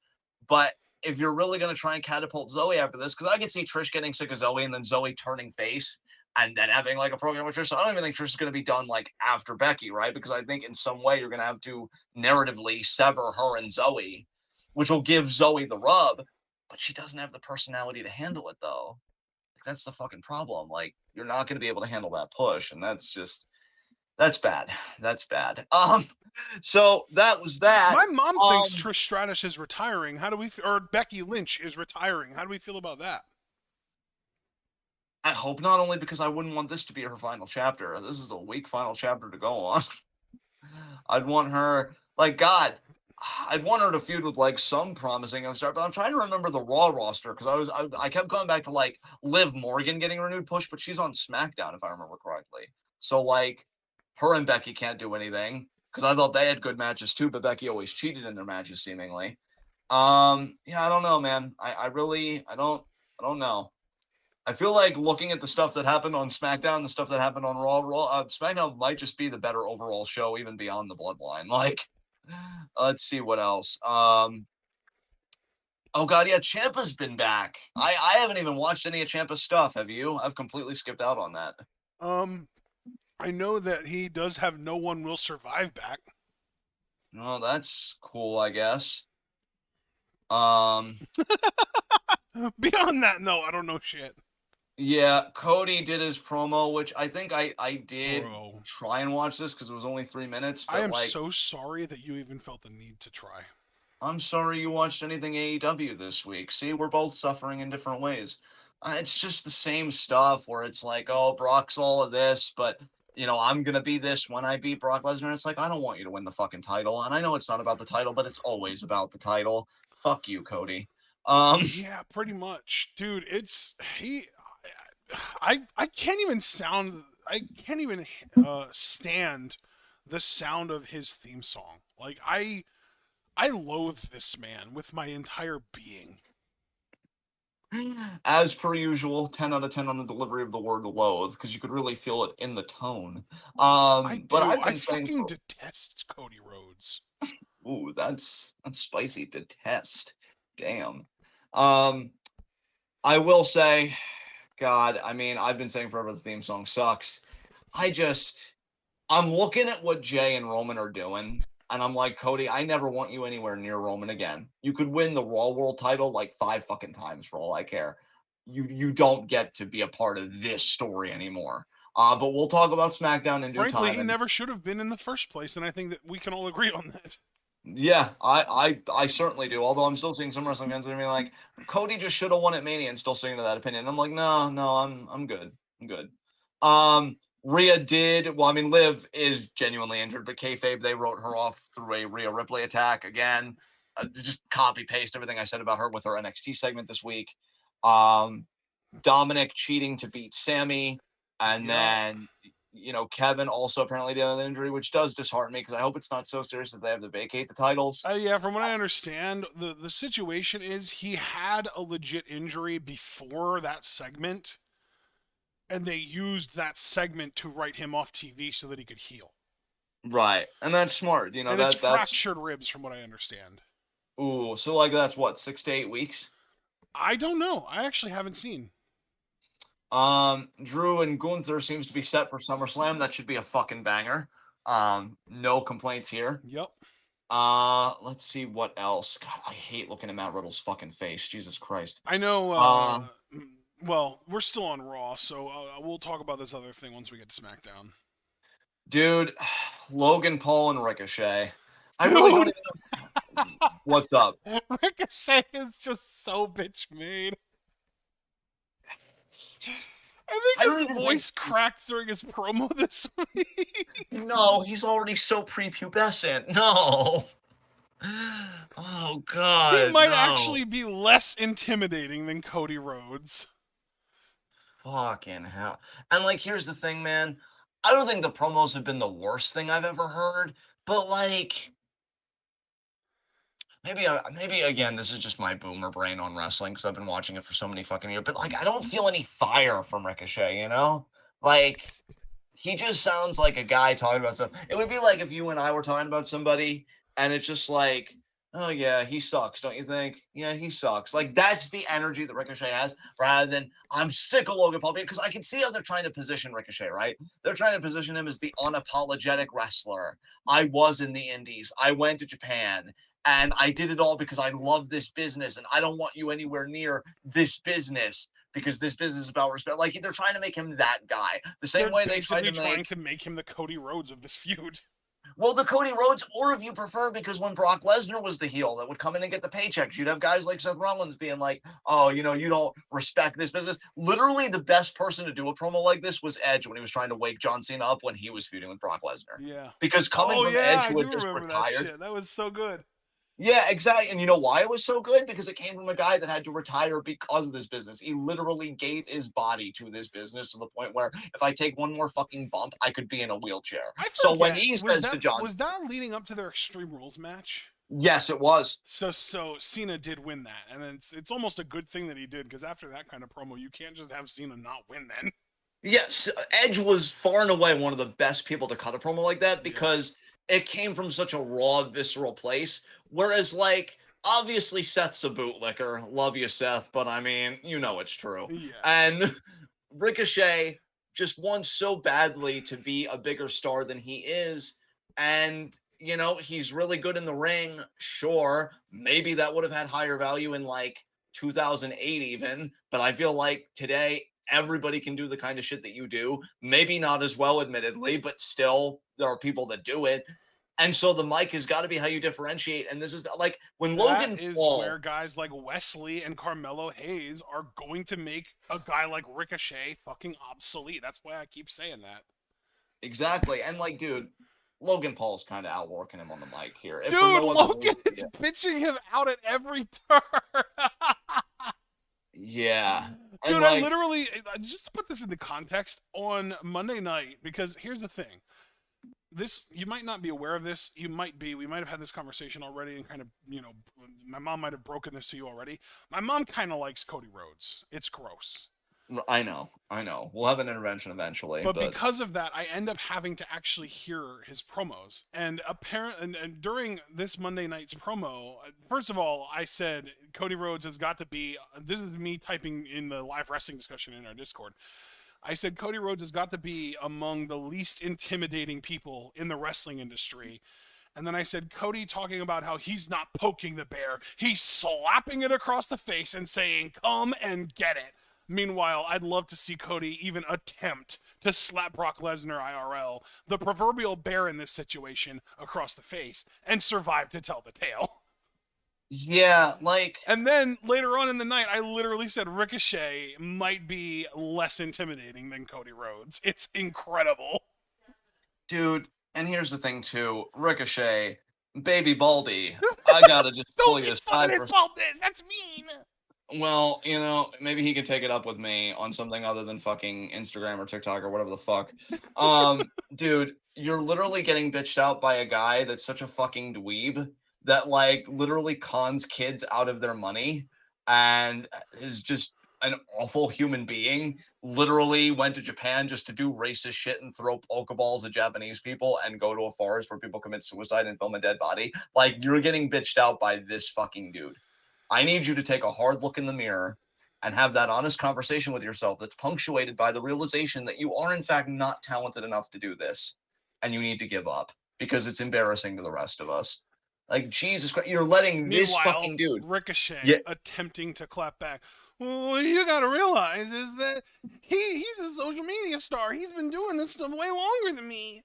But if you're really going to try and catapult Zoe after this, because I can see Trish getting sick of Zoe and then Zoe turning face and then having like a program with Trish. So I don't even think Trish is going to be done like after Becky, right? Because I think in some way you're going to have to narratively sever her and Zoe, which will give Zoe the rub. But she doesn't have the personality to handle it, though. That's the fucking problem. Like, you're not going to be able to handle that push, and that's bad. That's bad. So that was that. My mom thinks Trish Stratus is retiring. How do we, or Becky Lynch is retiring? How do we feel about that? I hope not, only because I wouldn't want this to be her final chapter. This is a weak final chapter to go on. I'd want her, like, God, I'd want her to feud with like some promising young star, but I'm trying to remember the Raw roster because I kept going back to like Liv Morgan getting a renewed push, but she's on SmackDown if I remember correctly. So like her and Becky can't do anything because I thought they had good matches too, but Becky always cheated in their matches seemingly. Yeah, I don't know, man. I don't know. I feel like looking at the stuff that happened on SmackDown, the stuff that happened on Raw, SmackDown might just be the better overall show, even beyond the Bloodline. Like, let's see what else. Oh god, yeah, Ciampa's been back. I haven't even watched any of Ciampa's stuff. Have you? I've completely skipped out on that. Um, I know that he does have No One Will Survive back. Oh, that's cool, I guess. Um, Beyond that, no, I don't know shit. yeah, Cody did his promo, which I think I did Bro, try and watch this because it was only 3 minutes, I but am like so sorry that you even felt the need to try. I'm sorry you watched anything AEW this week. See, we're both suffering in different ways. It's just the same stuff where it's like, oh, Brock's all of this, but I'm gonna be this when I beat Brock Lesnar. It's like I don't want you to win the fucking title, and I know it's not about the title, but it's always about the title. Fuck you, Cody. Um, Yeah, pretty much, dude. It's he. I can't even sound. I can't even stand the sound of his theme song. Like I loathe this man with my entire being. as per usual, 10 out of 10 on the delivery of the word loathe because you could really feel it in the tone. I But do. I've I been saying fucking for detest Cody Rhodes. ooh, that's spicy. Detest. Damn. Um, I will say, God, I mean, I've been saying forever the theme song sucks. I'm looking at what Jay and Roman are doing, and I'm like, Cody, I never want you anywhere near Roman again. You could win the Raw World title like 5 fucking times for all I care. You don't get to be a part of this story anymore. But we'll talk about SmackDown in due Frankly, time. he And never should have been in the first place, and I think that we can all agree on that. yeah, I certainly do. Although I'm still seeing some wrestling fans that are being like, Cody just should have won at Mania and still sticking to that opinion. I'm like, no, I'm good. I'm good. Rhea did well, I mean, Liv is genuinely injured, but kayfabe, they wrote her off through a Rhea Ripley attack again. Just copy paste everything I said about her with her NXT segment this week. Um, Dominic cheating to beat Sammy, and Yep. then Kevin also apparently dealing with an injury, which does dishearten me because I hope it's not so serious that they have to vacate the titles. Yeah, from what I understand, the situation is he had a legit injury before that segment, and they used that segment to write him off TV so that he could heal. Right, and that's smart. And it's That's fractured ribs, from what I understand. ooh, so like that's what 6 to 8 weeks. I don't know. I actually haven't seen. Drew and Gunther seems to be set for SummerSlam. That should be a fucking banger. No complaints here. Yep. Let's see what else. God, I hate looking at Matt Riddle's fucking face. Jesus Christ. I know. Uh, Well, we're still on Raw, so we'll talk about this other thing once we get to SmackDown. dude, Logan Paul and Ricochet. I really don't Dude, even know what's up. Ricochet is just so bitch made. I I don't think his even voice cracked during his promo this week. no, he's already so prepubescent. No. Oh He God, might no. actually be less intimidating than Cody Rhodes. Fucking hell. And like, here's the thing, man. I don't think the promos have been the worst thing I've ever heard, but like, maybe again, this is just my boomer brain on wrestling because I've been watching it for so many fucking years. But like, I don't feel any fire from Ricochet. Like he just sounds like a guy talking about stuff. It would be like if you and I were talking about somebody, and it's just like, oh yeah, he sucks, don't you think? Yeah, he sucks. Like that's the energy that Ricochet has, rather than I'm sick of Logan Paul because I can see how they're trying to position Ricochet. Right? They're trying to position him as the unapologetic wrestler. I was in the Indies. I went to Japan. And I did it all because I love this business, and I don't want you anywhere near this business because this business is about respect. Like they're trying to make him that guy, the same They're way they tried basically to trying make to make him the Cody Rhodes of this feud. the Cody Rhodes, or if you prefer, because when Brock Lesnar was the heel that would come in and get the paychecks, you'd have guys like Seth Rollins being like, "Oh, you don't respect this business." Literally, the best person to do a promo like this was Edge when he was trying to wake John Cena up when he was feuding with Brock Lesnar. Yeah. Because coming Oh from yeah, Edge, I who do had just remember that retired, shit. That was so good. Yeah, exactly. And you know why it was so good? Because it came from a guy that had to retire because of this business. He literally gave his body to this business to the point where if I take one more fucking bump, I could be in a wheelchair. I So when forget. he Was says to that John, was that leading up to their Extreme Rules match? yes, it was. So Cena did win that, and it's almost a good thing that he did, because after that kind of promo, you can't just have Cena not win. Then Yes, Edge was far and away one of the best people to cut a promo like that yeah, because it came from such a raw, visceral place. Whereas, like, obviously Seth's a bootlicker. Love you, Seth, but I mean, you know it's true. yeah. And Ricochet just wants so badly to be a bigger star than he is. And, you know, he's really good in the ring. Sure. Maybe that would have had higher value in like 2008, even. But I feel like today, everybody can do the kind of shit that you do. Maybe not as well, admittedly, but still, there are people that do it. And so the mic has got to be how you differentiate. And this is like when That Logan is Paul, where guys like Wesley and Carmelo Hayes are going to make a guy like Ricochet fucking obsolete. That's why I keep saying that. exactly. And like, dude, Logan Paul's kind of outworking him on the mic here, if for Dude, no other Logan reason. is pitching him out at every turn. Yeah. And Dude, I like, literally, just to put this into context, on Monday night, because here's the thing. This, you might not be aware of this. You might be. We might have had this conversation already, and kind of, my mom might have broken this to you already. My mom kind of likes Cody Rhodes. It's gross. I know. We'll have an intervention eventually, But but because of that, I end up having to actually hear his promos. And apparently, and during this Monday night's promo, first of all, I said Cody Rhodes has got to be. This is me typing in the live wrestling discussion in our Discord. I said Cody Rhodes has got to be among the least intimidating people in the wrestling industry. And then I said Cody talking about how he's not poking the bear, he's slapping it across the face and saying, "Come and get it." Meanwhile, I'd love to see Cody even attempt to slap Brock Lesnar IRL, the proverbial bear in this situation, across the face, and survive to tell the tale. yeah, like, And then later on in the night, I literally said Ricochet might be less intimidating than Cody Rhodes. It's incredible. dude, and here's the thing too, Ricochet, baby Baldy, I gotta just pull Don't you make fun aside of for his baldness. That's mean. well, you know, maybe he could take it up with me on something other than fucking Instagram or TikTok or whatever the fuck. Dude, you're literally getting bitched out by a guy that's such a fucking dweeb that like literally cons kids out of their money and is just an awful human being. Literally went to Japan just to do racist shit and throw Pokeballs at Japanese people and go to a forest where people commit suicide and film a dead body. Like, you're getting bitched out by this fucking dude. I need you to take a hard look in the mirror and have that honest conversation with yourself that's punctuated by the realization that you are, in fact, not talented enough to do this. And you need to give up because it's embarrassing to the rest of us. Like, Jesus Christ, you're letting this Meanwhile, fucking dude. Ricochet Yeah. attempting to clap back. Well, what you gotta realize is that he's a social media star. He's been doing this stuff way longer than me.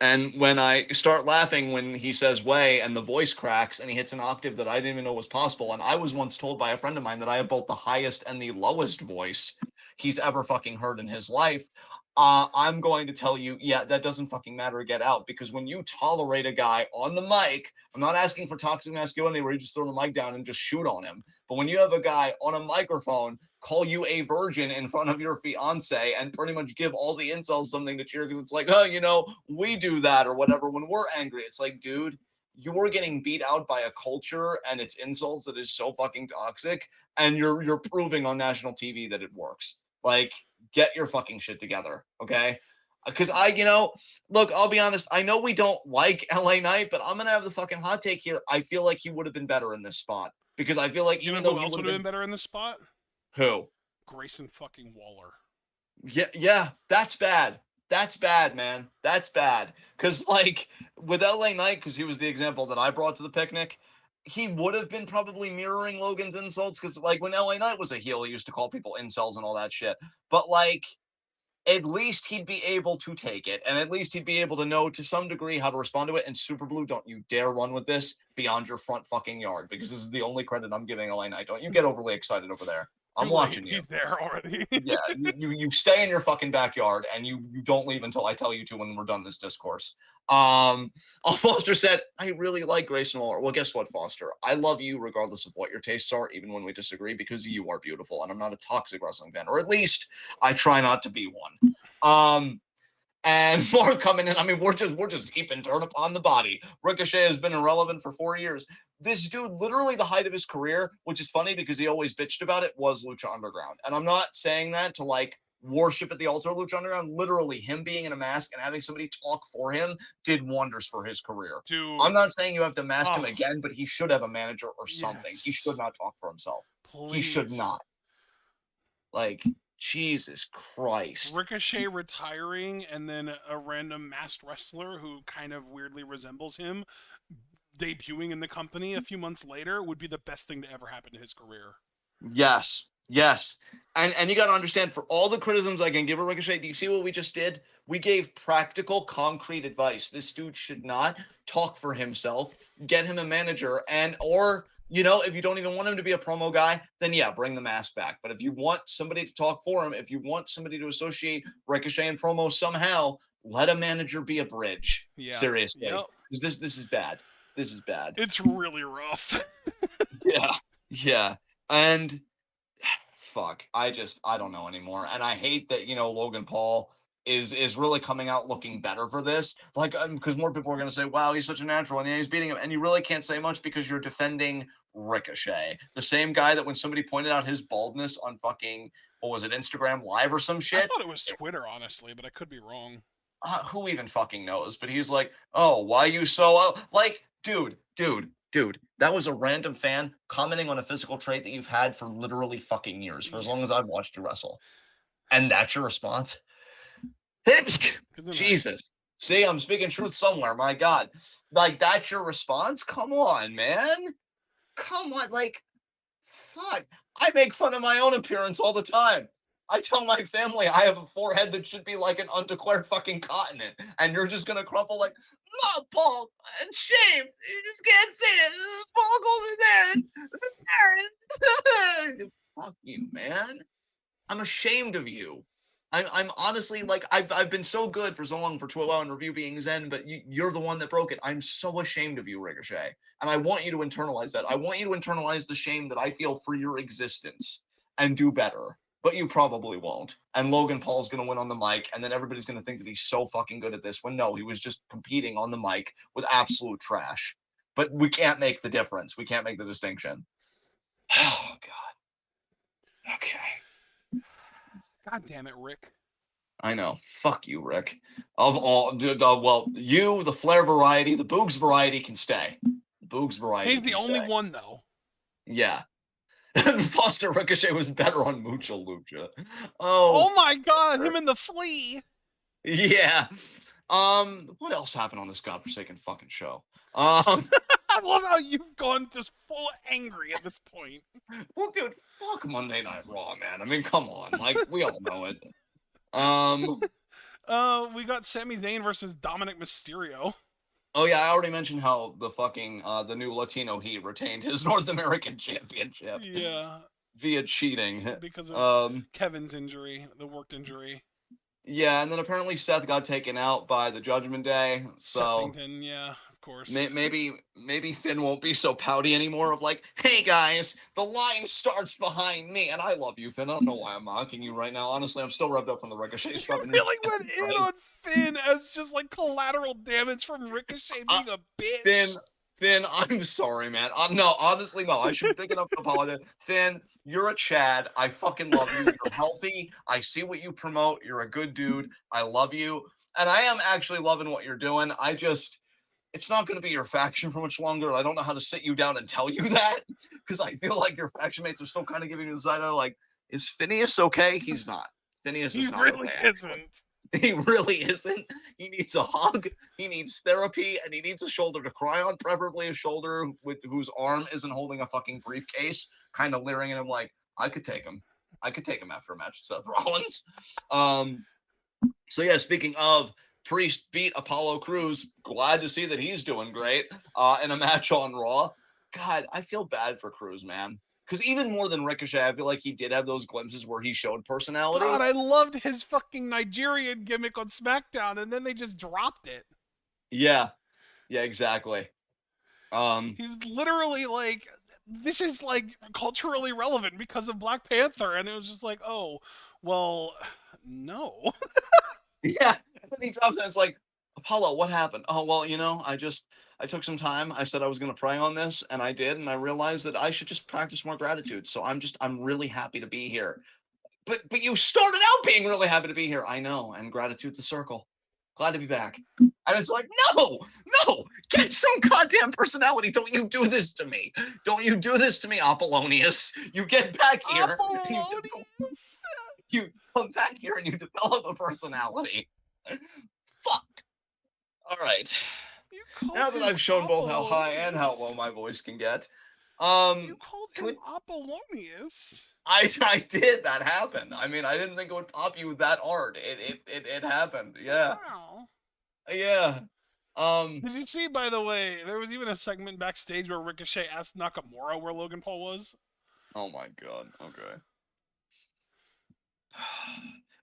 And when I start laughing when he says way and the voice cracks and he hits an octave that I didn't even know was possible. And I was once told by a friend of mine that I have both the highest and the lowest voice he's ever fucking heard in his life. I'm going to tell you, yeah, that doesn't fucking matter. Get out. Because when you tolerate a guy on the mic, I'm not asking for toxic masculinity where you just throw the mic down and just shoot on him. But when you have a guy on a microphone call you a virgin in front of your fiance and pretty much give all the incels something to cheer because it's like, oh, you know, we do that or whatever when we're angry. It's like, dude, you're getting beat out by a culture and its insults that is so fucking toxic, and you're proving on national TV that it works. Like, get your fucking shit together, okay? Because look, I'll be honest. I know we don't like LA Knight, but I'm gonna have the fucking hot take here. I feel like he would have been better in this spot because I feel like You know even though who he else would would have have been better in this spot? who? Grayson fucking Waller. Yeah, that's bad. That's bad, man. That's bad. Because, like, with LA Knight, because he was the example that I brought to the picnic, he would have been probably mirroring Logan's insults. Because, like, when LA Knight was a heel, he used to call people incels and all that shit. But, like, at least he'd be able to take it. And at least he'd be able to know to some degree how to respond to it. And Super Blue, don't you dare run with this beyond your front fucking yard. Because this is the only credit I'm giving LA Knight. Don't you get overly excited over there. I'm Too late. watching you. He's there already. Yeah, you stay in your fucking backyard and you don't leave until I tell you to when we're done this discourse. Foster said, I really like Grayson Waller. Well, guess what, Foster? I love you regardless of what your tastes are, even when we disagree, because you are beautiful, and I'm not a toxic wrestling fan, or at least I try not to be one. And Mark coming in, I mean, we're just heaping dirt upon the body. Ricochet has been irrelevant for 4 years. This dude, literally the height of his career, which is funny because he always bitched about it, was Lucha Underground. And I'm not saying that to like worship at the altar of Lucha Underground. Literally, him being in a mask and having somebody talk for him did wonders for his career. Dude. I'm not saying you have to mask him again, but he should have a manager or something. Yes. He should not talk for himself. Please. He should not. Like, Jesus Christ. Ricochet retiring and then a random masked wrestler who kind of weirdly resembles him debuting in the company a few months later would be the best thing to ever happen to his career. Yes. And you got to understand, for all the criticisms I can give a Ricochet, do you see what we just did? We gave practical, concrete advice. This dude should not talk for himself. Get him a manager, or if you don't even want him to be a promo guy, then yeah, bring the mask back. But if you want somebody to talk for him, if you want somebody to associate Ricochet and promo somehow, let a manager be a bridge. Yeah. Seriously. Yep. This is bad. This is bad. It's really rough. Yeah. And fuck, I don't know anymore. And I hate that, Logan Paul is really coming out looking better for this. Like, because more people are going to say, wow, he's such a natural and he's beating him. And you really can't say much because you're defending Ricochet. The same guy that when somebody pointed out his baldness on fucking, what was it, Instagram Live or some shit? I thought it was Twitter, honestly, but I could be wrong. Who even fucking knows? But he's like, oh, why you so... Like, dude, that was a random fan commenting on a physical trait that you've had for literally fucking years, for as long as I've watched you wrestle. And that's your response? Jesus. See, I'm speaking truth somewhere. My God. Like, that's your response? Come on, man. Come on. Like, fuck. I make fun of my own appearance all the time. I tell my family I have a forehead that should be like an undeclared fucking continent. And you're just going to crumple like, no, Paul, it's shame. You just can't say it. Paul Golden's fuck you, man. I'm ashamed of you. I'm honestly, like, I've been so good for so long for TWitWoW and Review Being Zen, but you're the one that broke it. I'm so ashamed of you, Ricochet. And I want you to internalize that. I want you to internalize the shame that I feel for your existence and do better. But you probably won't. And Logan Paul's going to win on the mic, and then everybody's going to think that he's so fucking good at this, when no, he was just competing on the mic with absolute trash. But we can't make the difference. We can't make the distinction. Oh, God. Okay. God damn it, Rick. I know. Fuck you, Rick. Of all, well, you, the Flair variety, the Boogs variety can stay. The Boogs variety. He's the only one, though. Yeah. Foster Ricochet was better on Mucha Lucha. Oh my God, him and the Flea. Yeah. What else happened on this godforsaken fucking show? I love how you've gone just full angry at this point. Well, dude, fuck Monday Night Raw, man. I mean, come on. Like, we all know it. We got Sami Zayn versus Dominic Mysterio. Oh yeah, I already mentioned how the fucking the new Latino Heat retained his North American Championship. Yeah. Via cheating. Because of Kevin's injury, the worked injury. Yeah, and then apparently Seth got taken out by the Judgment Day. So Sethington, yeah, of course. Maybe Finn won't be so pouty anymore of like, hey guys, the line starts behind me. And I love you, Finn. I don't know why I'm mocking you right now. Honestly, I'm still rubbed up on the Ricochet stuff. You really went in on Finn as just like collateral damage from Ricochet being a bitch. Finn, I'm sorry, man. No, honestly, no. I should be big enough to apologize. Finn, you're a Chad. I fucking love you. You're healthy. I see what you promote. You're a good dude. I love you. And I am actually loving what you're doing. It's not going to be your faction for much longer. I don't know how to sit you down and tell you that, because I feel like your faction mates are still kind of giving you the side eye, like, is Phineas okay? He's not. Phineas is not really okay. Isn't. He really isn't. He needs a hug. He needs therapy, and he needs a shoulder to cry on, preferably a shoulder whose arm isn't holding a fucking briefcase, kind of leering at him like, I could take him. I could take him after a match with Seth Rollins. So yeah, speaking of, Priest beat Apollo Crews. Glad to see that he's doing great in a match on Raw. God, I feel bad for Crews, man. Because even more than Ricochet, I feel like he did have those glimpses where he showed personality. God, I loved his fucking Nigerian gimmick on SmackDown, and then they just dropped it. Yeah, exactly. He was literally like, this is like culturally relevant because of Black Panther, and it was just like, oh, well, no. Yeah, and then he drops it. It's like, Apollo, what happened? Oh well, I took some time. I said I was going to pray on this, and I did, and I realized that I should just practice more gratitude. So I'm really happy to be here. But you started out being really happy to be here. I know, and gratitude's a circle. Glad to be back. And it's like, no, get some goddamn personality. Don't you do this to me. Don't you do this to me, Apollonius. You get back here. Apollonius! You come back here and you develop a personality. Fuck. All right. Now that I've shown both how high and how low my voice can get, you called him we, Apollonius. I did. That happened. I mean, I didn't think it would pop you that hard. It happened. Yeah. Wow. Yeah. Did you see, by the way, there was even a segment backstage where Ricochet asked Nakamura where Logan Paul was? Oh my god. Okay.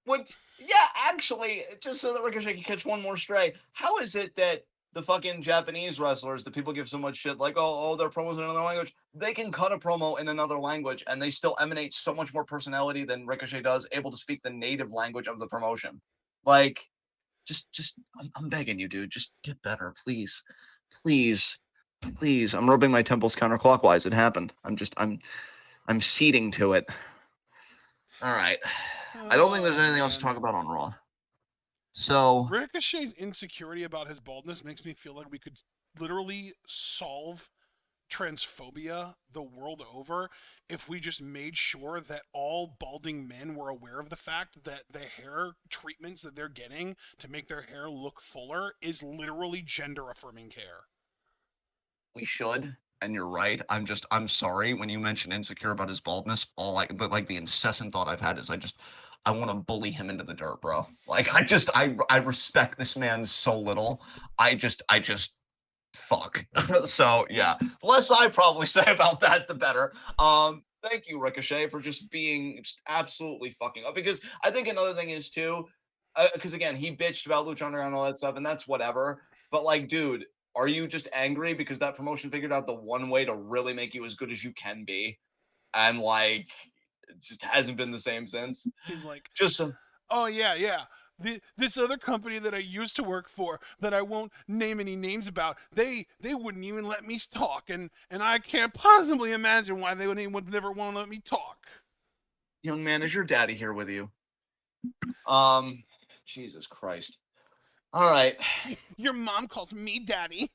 What? Yeah, actually, just so that Ricochet can catch one more stray, how is it that the fucking Japanese wrestlers that people give so much shit, like, oh, their promos in another language, they can cut a promo in another language and they still emanate so much more personality than Ricochet does, able to speak the native language of the promotion. Like, I'm begging you, dude, just get better, please. Please. Please. I'm rubbing my temples counterclockwise. It happened. I'm ceding to it. All right. I don't think there's anything else to talk about on Raw. So Ricochet's insecurity about his baldness makes me feel like we could literally solve transphobia the world over if we just made sure that all balding men were aware of the fact that the hair treatments that they're getting to make their hair look fuller is literally gender affirming care. we should, and you're right. I'm sorry when you mention insecure about his baldness. Like the incessant thought I've had is I want to bully him into the dirt, bro. Like I respect this man so little. I just fuck. So yeah, the less I probably say about that, the better. Thank you, Ricochet, for just being just absolutely fucking up. Because I think another thing is too, because again, he bitched about Lucha Underground and all that stuff, and that's whatever. But like, dude, are you just angry because that promotion figured out the one way to really make you as good as you can be, and like, it just hasn't been the same since? He's like, Just some. oh yeah. This other company that I used to work for that I won't name any names about, they wouldn't even let me talk, and I can't possibly imagine why they would never want to let me talk. Young man, is your daddy here with you? Jesus Christ. All right. Your mom calls me daddy.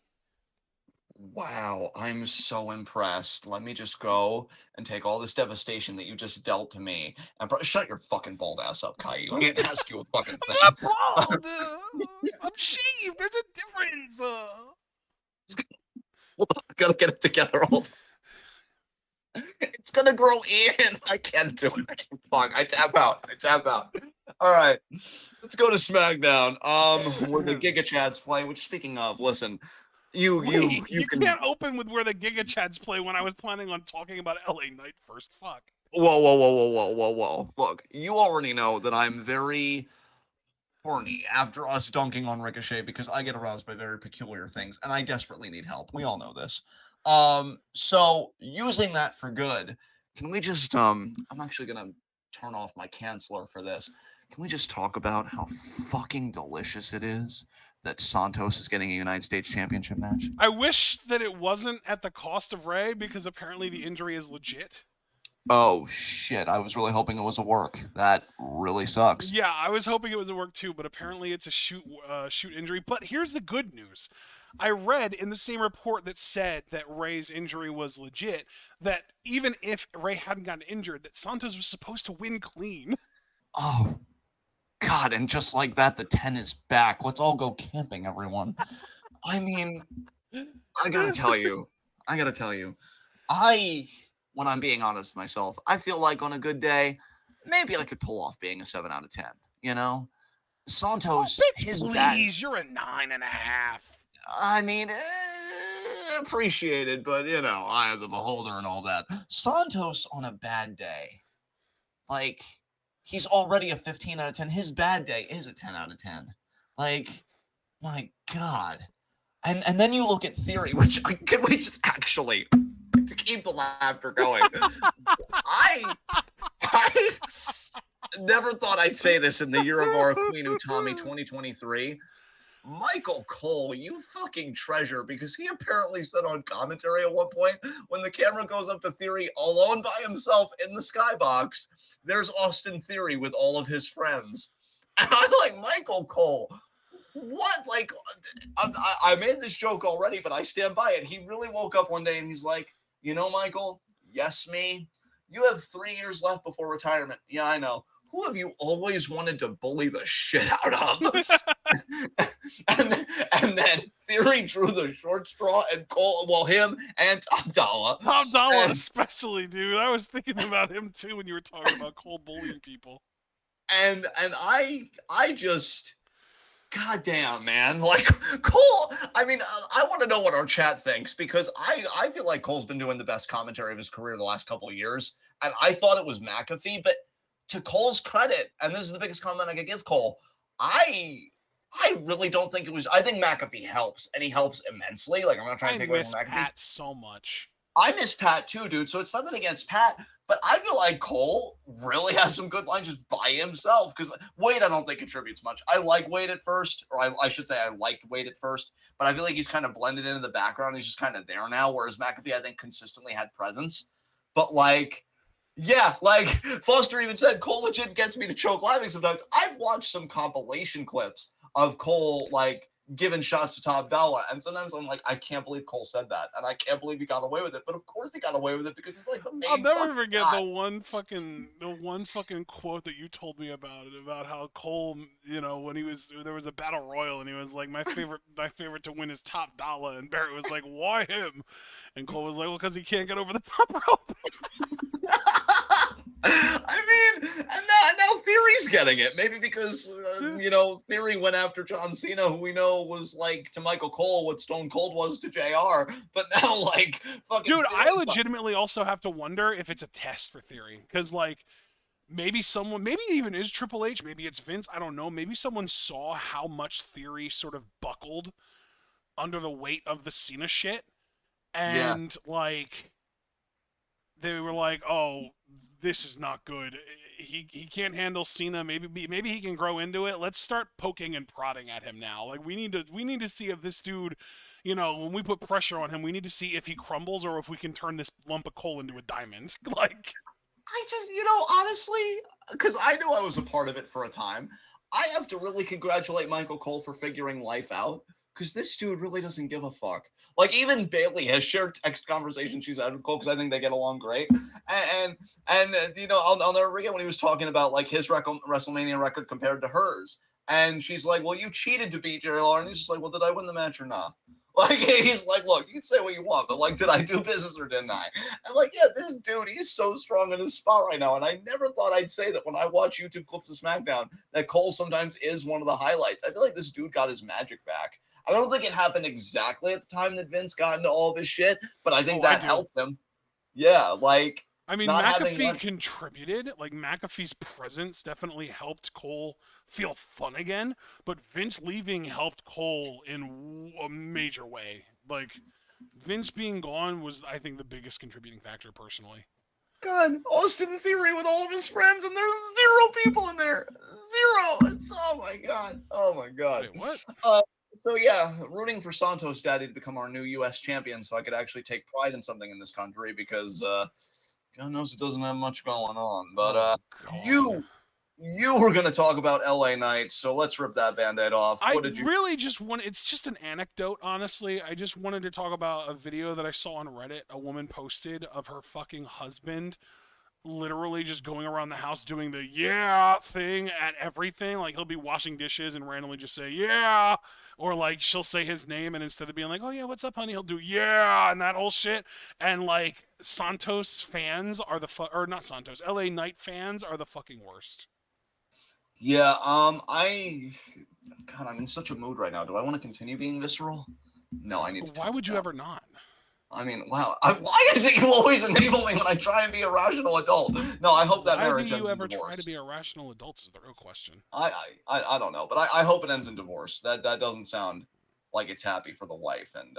Wow, I'm so impressed. Let me just go and take all this devastation that you just dealt to me and shut your fucking bald ass up, Caillou. I didn't ask you a fucking thing. I'm not bald. I'm shaved. There's a difference. Hold on, I gotta get it together. Hold on. It's gonna grow in. I can't do it. I can't. Fuck. I tap out. All right, let's go to SmackDown. Where the Giga Chads play. Which, speaking of, listen. You can't open with where the Giga Chads play when I was planning on talking about LA Knight first. Fuck. Whoa. Look, you already know that I'm very horny after us dunking on Ricochet because I get aroused by very peculiar things and I desperately need help. We all know this. So using that for good, can we just I'm actually gonna turn off my canceller for this. Can we just talk about how fucking delicious it is that Santos is getting a United States Championship match? I wish that it wasn't at the cost of Ray because apparently the injury is legit. Oh shit, I was really hoping it was a work. That really sucks. Yeah, I was hoping it was a work too, but apparently it's a shoot injury. But here's the good news. I read in the same report that said that Ray's injury was legit, that even if Ray hadn't gotten injured, that Santos was supposed to win clean. Oh God, and just like that, the 10 is back. Let's all go camping, everyone. I mean, I gotta tell you, when I'm being honest with myself, I feel like on a good day, maybe I could pull off being a 7 out of 10, you know? Santos, his please, you're a 9.5. I mean, appreciated, but eye of the beholder and all that. Santos on a bad day, like he's already a 15 out of 10. His bad day is a 10 out of 10. Like, my God. And then you look at Theory, which can we just actually to keep the laughter going. I never thought I'd say this in the year of our Queen Utami 2023. Michael Cole, you fucking treasure, because he apparently said on commentary at one point, when the camera goes up to Theory alone by himself in the skybox, there's Austin Theory with all of his friends. And I'm like, Michael Cole, what? Like, I made this joke already, but I stand by it. He really woke up one day and he's like, Michael, yes, me, you have 3 years left before retirement. Yeah, I know. Who have you always wanted to bully the shit out of? and then Theory drew the short straw, and Cole, well, him and Top Dollar. Top Dollar especially, dude. I was thinking about him too when you were talking about Cole bullying people. And I just, goddamn, man, like Cole. I mean, I want to know what our chat thinks, because I feel like Cole's been doing the best commentary of his career the last couple of years, and I thought it was McAfee, but to Cole's credit, and this is the biggest comment I could give Cole, I really don't think it was. I think McAfee helps, and he helps immensely. Like, I'm not trying to take away from McAfee. Pat so much. I miss Pat too, dude. So it's nothing against Pat, but I feel like Cole really has some good lines just by himself. Because Wade, I don't think contributes much. I like Wade at first, or I should say I liked Wade at first, but I feel like he's kind of blended into the background. He's just kind of there now, whereas McAfee, I think, consistently had presence. But like, yeah, like Foster even said, Cole legit gets me to choke laughing sometimes. I've watched some compilation clips of Cole like giving shots to Top Dollar, and sometimes I'm like, I can't believe Cole said that, and I can't believe he got away with it. But of course he got away with it, because he's like the main. I'll never forget the one fucking quote that you told me about how Cole, when there was a battle royal, and he was like, my favorite to win is Top Dollar, and Barrett was like, why him? And Cole was like, well, because he can't get over the top rope. I mean, and now Theory's getting it. Maybe because, Theory went after John Cena, who we know was, like, to Michael Cole what Stone Cold was to JR. But now, like, fucking... Dude, I legitimately also have to wonder if it's a test for Theory. Because, like, maybe it even is Triple H. Maybe it's Vince. I don't know. Maybe someone saw how much Theory sort of buckled under the weight of the Cena shit. And, like, they were like, oh, this is not good. He can't handle Cena. Maybe he can grow into it. Let's start poking and prodding at him now. Like, we need to see if this dude, when we put pressure on him, we need to see if he crumbles or if we can turn this lump of coal into a diamond. Like, I just, honestly, because I know I was a part of it for a time, I have to really congratulate Michael Cole for figuring life out. Because this dude really doesn't give a fuck. Like, even Bailey has shared text conversations she's had with Cole, because I think they get along great. And I'll never forget when he was talking about, like, his WrestleMania record compared to hers. And she's like, well, you cheated to beat JR. And he's just like, well, did I win the match or not? Like, he's like, look, you can say what you want, but, like, did I do business or didn't I? And, like, yeah, this dude, he's so strong in his spot right now. And I never thought I'd say that when I watch YouTube clips of SmackDown, that Cole sometimes is one of the highlights. I feel like this dude got his magic back. I don't think it happened exactly at the time that Vince got into all of his shit, but I think that helped him. Yeah, like... I mean, McAfee contributed. Like, McAfee's presence definitely helped Cole feel fun again, but Vince leaving helped Cole in a major way. Like, Vince being gone was, I think, the biggest contributing factor, personally. God, Austin Theory with all of his friends, and there's 0 people in there. 0! It's, oh my God. Oh my God. Wait, what? So yeah, rooting for Santos Daddy to become our new U.S. champion, so I could actually take pride in something in this country, because God knows it doesn't have much going on. But you were going to talk about L.A. Knight, so let's rip that Band-Aid off. It's just an anecdote, honestly. I just wanted to talk about a video that I saw on Reddit. A woman posted of her fucking husband literally just going around the house doing the yeah thing at everything. Like, he'll be washing dishes and randomly just say yeah, or like she'll say his name, and instead of being like, oh yeah, what's up, honey, he'll do yeah and that whole shit. And like, Santos fans are or not Santos, LA Knight fans are the fucking worst. Yeah, I'm in such a mood right now. Do I want to continue being visceral? No, I need to Why tone would it you down. ever not? I mean, wow. Why is it you always enable me when I try and be a rational adult? No, I hope that Why do marriage you ends in ever try to divorce. be a rational adult is the real question. I don't know, but I hope it ends in divorce. That doesn't sound like it's happy for the wife, and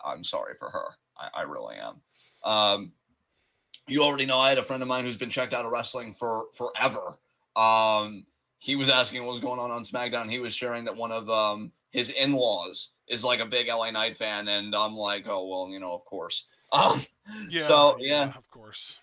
I'm sorry for her. I really am. Um, you already know I had a friend of mine who's been checked out of wrestling for forever. Um, he was asking what was going on SmackDown. He was sharing that one of his in-laws is like a big LA Knight fan, and I'm like, oh well, of course. Yeah, So yeah, yeah, of course.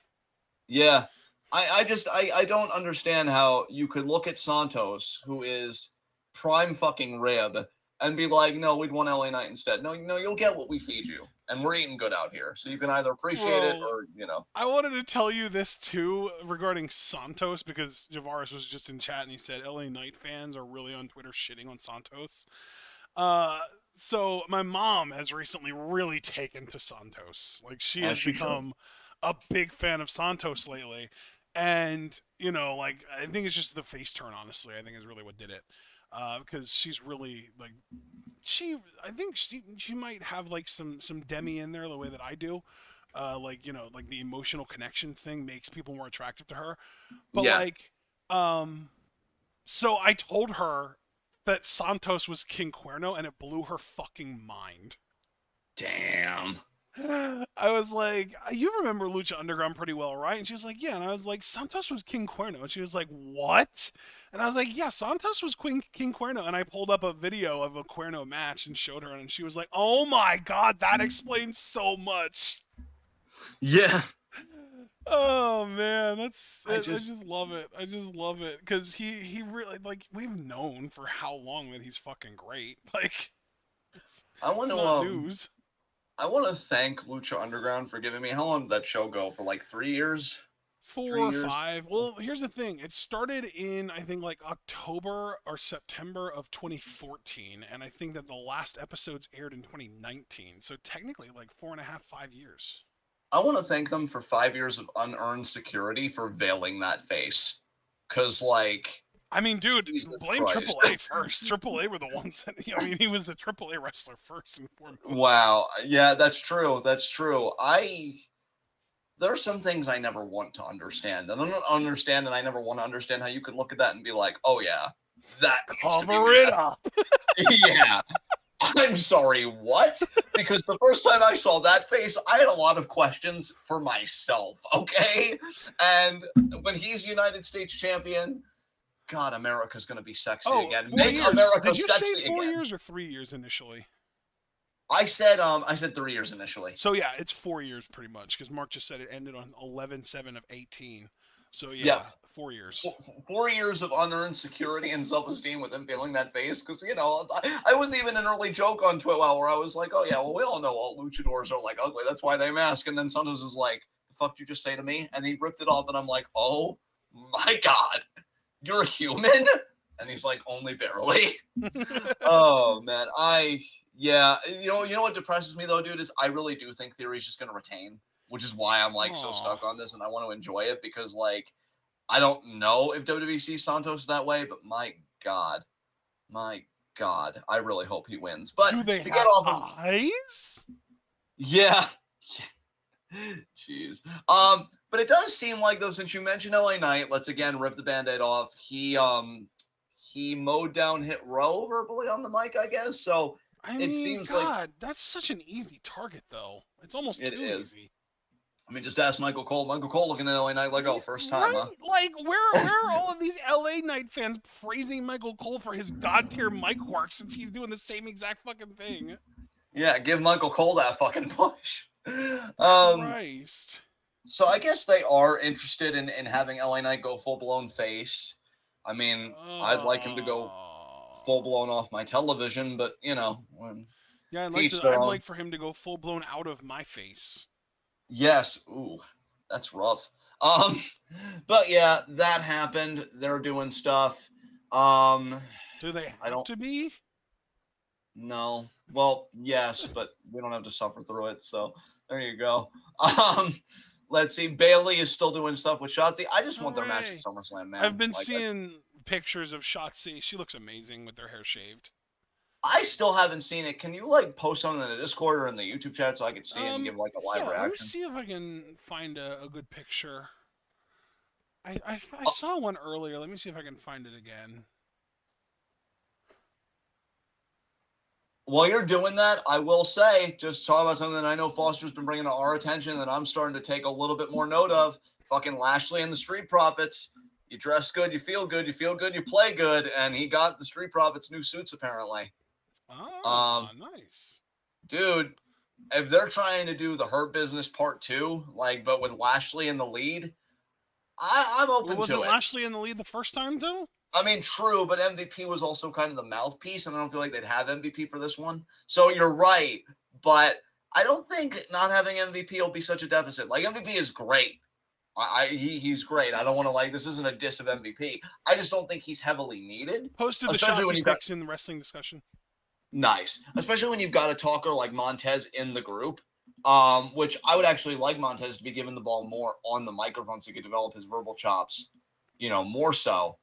yeah. I don't understand how you could look at Santos, who is prime fucking rib, and be like, no, we'd want LA Knight instead. No, you'll get what we feed you, and we're eating good out here. So you can either appreciate it Bro, or. I wanted to tell you this too regarding Santos because Javaris was just in chat and he said LA Knight fans are really on Twitter shitting on Santos. Uh, so my mom has recently really taken to Santos. Like she As has she should. become a big fan of Santos lately. And, like I think it's just the face turn, honestly, I think is really what did it. Because she's really like I think she might have like some Demi in there the way that I do. Like, like the emotional connection thing makes people more attractive to her. But Yeah. like, um, so I told her that Santos was King Cuerno, and it blew her fucking mind. Damn. I was like, "You remember Lucha Underground pretty well, right?" And she was like, "Yeah." And I was like, "Santos was King Cuerno." And she was like, "What?" And I was like, "Yeah, Santos was King Cuerno." And I pulled up a video of a Cuerno match and showed her, and she was like, "Oh my god, that explains so much." Yeah. Oh man, that's I it. I just just love it. I just love it because he really like we've known for how long that he's fucking great. Like it's I want it's to not news. I want to thank Lucha Underground for giving me how long did that show go for? Like 3 years? 4 3 or years? 5. Well, here's the thing. It started in I think like October or September of 2014, and I think that the last episodes aired in 2019. So technically, like 4.5, 5 years. I want to thank them for 5 years of unearned security for veiling that face. Cause like I mean, dude, Jesus blame Christ. AAA first. AAA were the ones that I mean, he was a AAA wrestler first and foremost. Wow. Yeah, that's true. That's true. There are some things I never want to understand. And I don't understand, and I never want to understand how you could look at that and be like, oh yeah, that needs to be Cover it up. yeah. I'm sorry, what? Because the first time I saw that face, I had a lot of questions for myself, okay? And when he's United States champion, God, America's going to be sexy Oh, again. 4 Make years. America Did you say sexy 4 again. years or 3 years initially? I said 3 years initially. So yeah, it's 4 years pretty much because Mark just said it ended on 11/7 of 18. So Yeah, yeah, 4 years. 4 years of unearned security and self-esteem with him feeling that face. Because I was even an early joke on TWitWoW where I was like, "Oh yeah, well we all know all luchadors are like ugly. That's why they mask." And then Santos is like, "The fuck did you just say to me?" And he ripped it off, and I'm like, "Oh my god, you're human?" And he's like, "Only barely." Oh man, yeah, you know what depresses me though, dude, is I really do think Theory's just gonna retain, which is why I'm like so Aw. stuck on this, and I want to enjoy it because like I don't know if WWE sees Santos that way, but my God, I really hope he wins. But Do they to get have off of eyes? yeah, jeez. But it does seem like though, since you mentioned LA Knight, let's again rip the band-aid off. He mowed down Hit Row verbally on the mic, I guess. So I it mean, seems like God, that's such an easy target, though. It's almost it too is. easy. I mean, just ask Michael Cole. Michael Cole looking at LA Knight like, oh, Yeah, first time, right? huh? Like, where are all of these LA Knight fans praising Michael Cole for his god tier mic work since he's doing the same exact fucking thing? Yeah, give Michael Cole that fucking push. Christ. So I guess they are interested in having LA Knight go full blown face. I mean, I'd like him to go full blown off my television, but when Yeah, I'd like teach to. their I'd own. like for him to go full blown out of my face. Yes, ooh, that's rough. Um, but yeah, that happened. They're doing stuff. Do they I have don't to be? know. Well, yes, but we don't have to suffer through it. So there you go. Let's see. Bailey is still doing stuff with Shotzi. I just want their match at Hooray! SummerSlam, I've man. been Like, seeing pictures of Shotzi. She looks amazing with her hair shaved. I still haven't seen it. Can you like post something in the Discord or in the YouTube chat so I could see it and give like a live Yeah. Let me reaction? see if I can find a good picture. I Uh, saw one earlier. Let me see if I can find it again. While you're doing that, I will say, just talk about something that I know Foster's been bringing to our attention that I'm starting to take a little bit more note of. Fucking Lashley and the Street Profits. You dress good, you feel good, you play good, and he got the Street Profits new suits apparently. Ah, nice. Dude, if they're trying to do the Hurt Business Part 2, like, but with Lashley in the lead, I'm Well, open to wasn't it. Lashley in the lead the first time though? I mean, true, but MVP was also kind of the mouthpiece, and I don't feel like they'd have MVP for this one. So you're right, but I don't think not having MVP will be such a deficit. Like MVP is great. He's great. I don't want to like this isn't a diss of MVP. I just don't think he's heavily needed, Posted the especially when Shotzi you've got picks in the wrestling discussion. nice, especially when you've got a talker like Montez in the group. Which I would actually like Montez to be given the ball more on the microphone so he could develop his verbal chops, more so.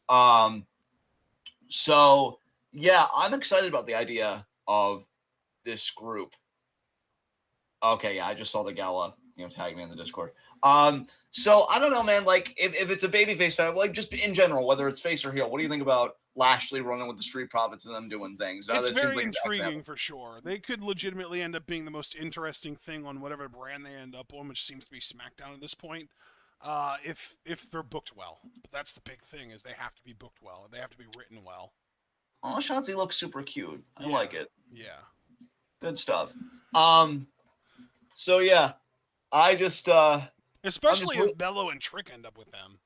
Um, So, yeah, I'm excited about the idea of this group. Okay, yeah, I just saw the gala, tag me in the Discord. So I don't know, man. Like, if it's a babyface fan, like just in general, whether it's face or heel, what do you think about Lashley running with the Street Profits and them doing things? Now It's that it seems very like it's actually intriguing happening. for sure. They could legitimately end up being the most interesting thing on whatever brand they end up on, which seems to be SmackDown at this point. If they're booked well, but that's the big thing is they have to be booked well. They have to be written well. Oh, Shotzi looks super cute. I Yeah, like it. yeah. Good stuff. So yeah, I just I'm just Especially if Bello and Trick end up with them.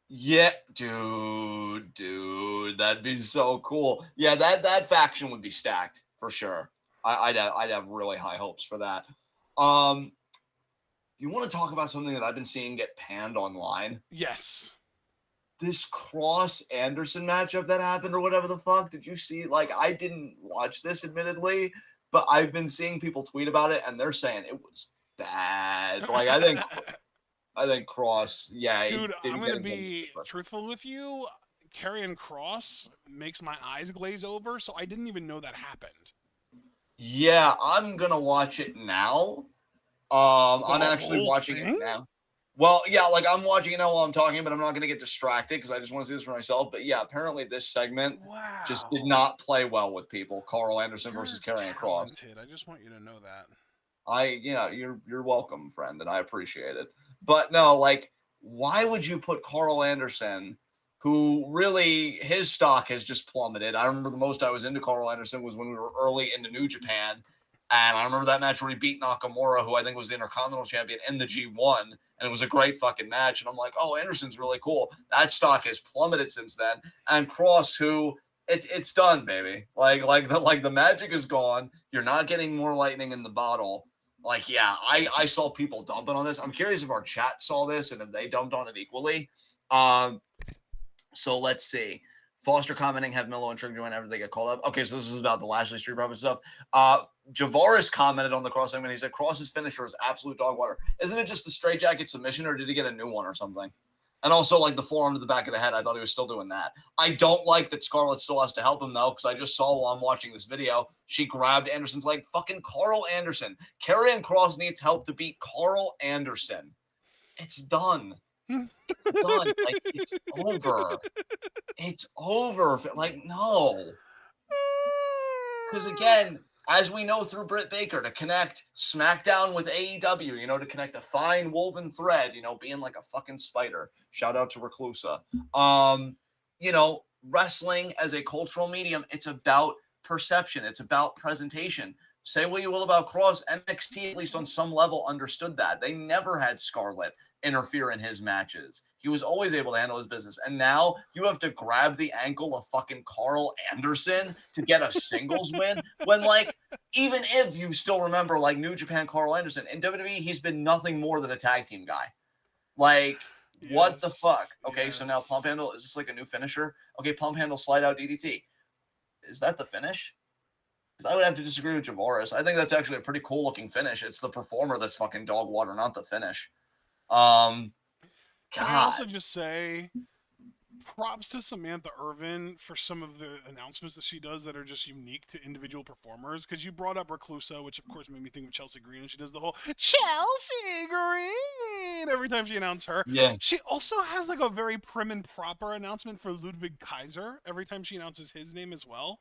yeah, dude, that'd be so cool. Yeah, that faction would be stacked for sure. I'd have really high hopes for that. Um, you want to talk about something that I've been seeing get panned online? Yes. This Cross Anderson matchup that happened, or whatever the fuck. Did you see? Like, I didn't watch this, admittedly, but I've been seeing people tweet about it, and they're saying it was bad. Like, I think Cross, yeah, he Dude, I'm didn't get gonna into be truthful with you. Karrion Cross makes my eyes glaze over, so I didn't even know that happened. Yeah, I'm gonna watch it now. The I'm actually whole watching it thing? now. Well, yeah, like I'm watching it now while I'm talking, but I'm not gonna get distracted because I just want to see this for myself. But yeah, apparently this segment just did Wow. not play well with people. Carl Anderson versus You're Karrion Cross. talented. I just want you to know that. You're welcome, friend, and I appreciate it. But no, like, why would you put Carl Anderson, who really his stock has just plummeted? I remember the most I was into Carl Anderson was when we were early into New Japan, and I remember that match where he beat Nakamura, who I think was the Intercontinental Champion in the G1, and it was a great fucking match. And I'm like, oh, Anderson's really cool. That stock has plummeted since then. And Cross, who it's done, baby. Like the magic is gone. You're not getting more lightning in the bottle. Like, yeah, I saw people dumping on this. I'm curious if our chat saw this and if they dumped on it equally. So let's see. Foster commenting, have Milo and Trick join after they get called up. Okay, so this is about the Lashley Street Profits stuff. Javaris commented on the Cross segment. He said Cross's finisher is absolute dog water. Isn't it just the straight jacket submission, or did he get a new one or something? And also, like the forearm to the back of the head, I thought he was still doing that. I don't like that Scarlett still has to help him, though, because I just saw while I'm watching this video, she grabbed Anderson's leg. Fucking Carl Anderson. Karrion Cross needs help to beat Carl Anderson. It's done. It's done. Like, it's over. It's over. Like, no. Because again, as we know through Britt Baker, to connect SmackDown with AEW, to connect a fine woven thread, being like a fucking spider. Shout out to Reclusa. Wrestling as a cultural medium, it's about perception. It's about presentation. Say what you will about Cross, NXT, at least on some level, understood that. They never had Scarlett interfere in his matches. He was always able to handle his business. And now you have to grab the ankle of fucking Carl Anderson to get a singles win. When, like, even if you still remember, like, New Japan Carl Anderson, in WWE, he's been nothing more than a tag team guy. Like, what the fuck? Okay, so now pump handle, is this like a new finisher? Okay, pump handle, slide out DDT. Is that the finish? Because I would have to disagree with Javaris. I think that's actually a pretty cool looking finish. It's the performer that's fucking dog water, not the finish. Can I God. also just say, props to Samantha Irvin for some of the announcements that she does that are just unique to individual performers. Because you brought up Reclusa, which of course made me think of Chelsea Green, and she does the whole Chelsea Green every time she announces her. Yeah. She also has like a very prim and proper announcement for Ludwig Kaiser every time she announces his name as well.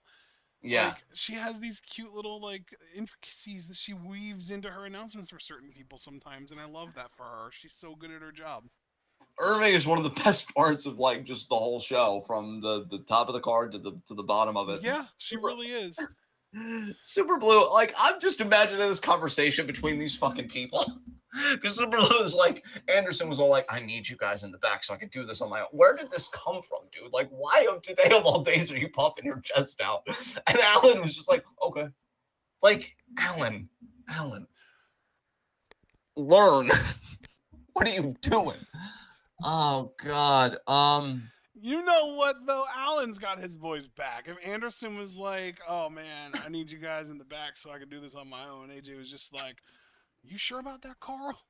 Yeah. Like she has these cute little like intricacies that she weaves into her announcements for certain people sometimes, and I love that for her. She's so good at her job. Irving is one of the best parts of like just the whole show, from the top of the card to the bottom of it. Yeah, she really is. Super Blue, like I'm just imagining this conversation between these fucking people. Because Super Blue is like, Anderson was all like, I need you guys in the back so I can do this on my own. Where did this come from, dude? Like, why today of all days are you puffing your chest out? And Alan was just like, okay. Like, Alan, learn. What are you doing? Oh God. You know what though? Alan's got his boys back. If Anderson was like, "Oh man, I need you guys in the back so I can do this on my own," AJ was just like, "You sure about that, Carl?"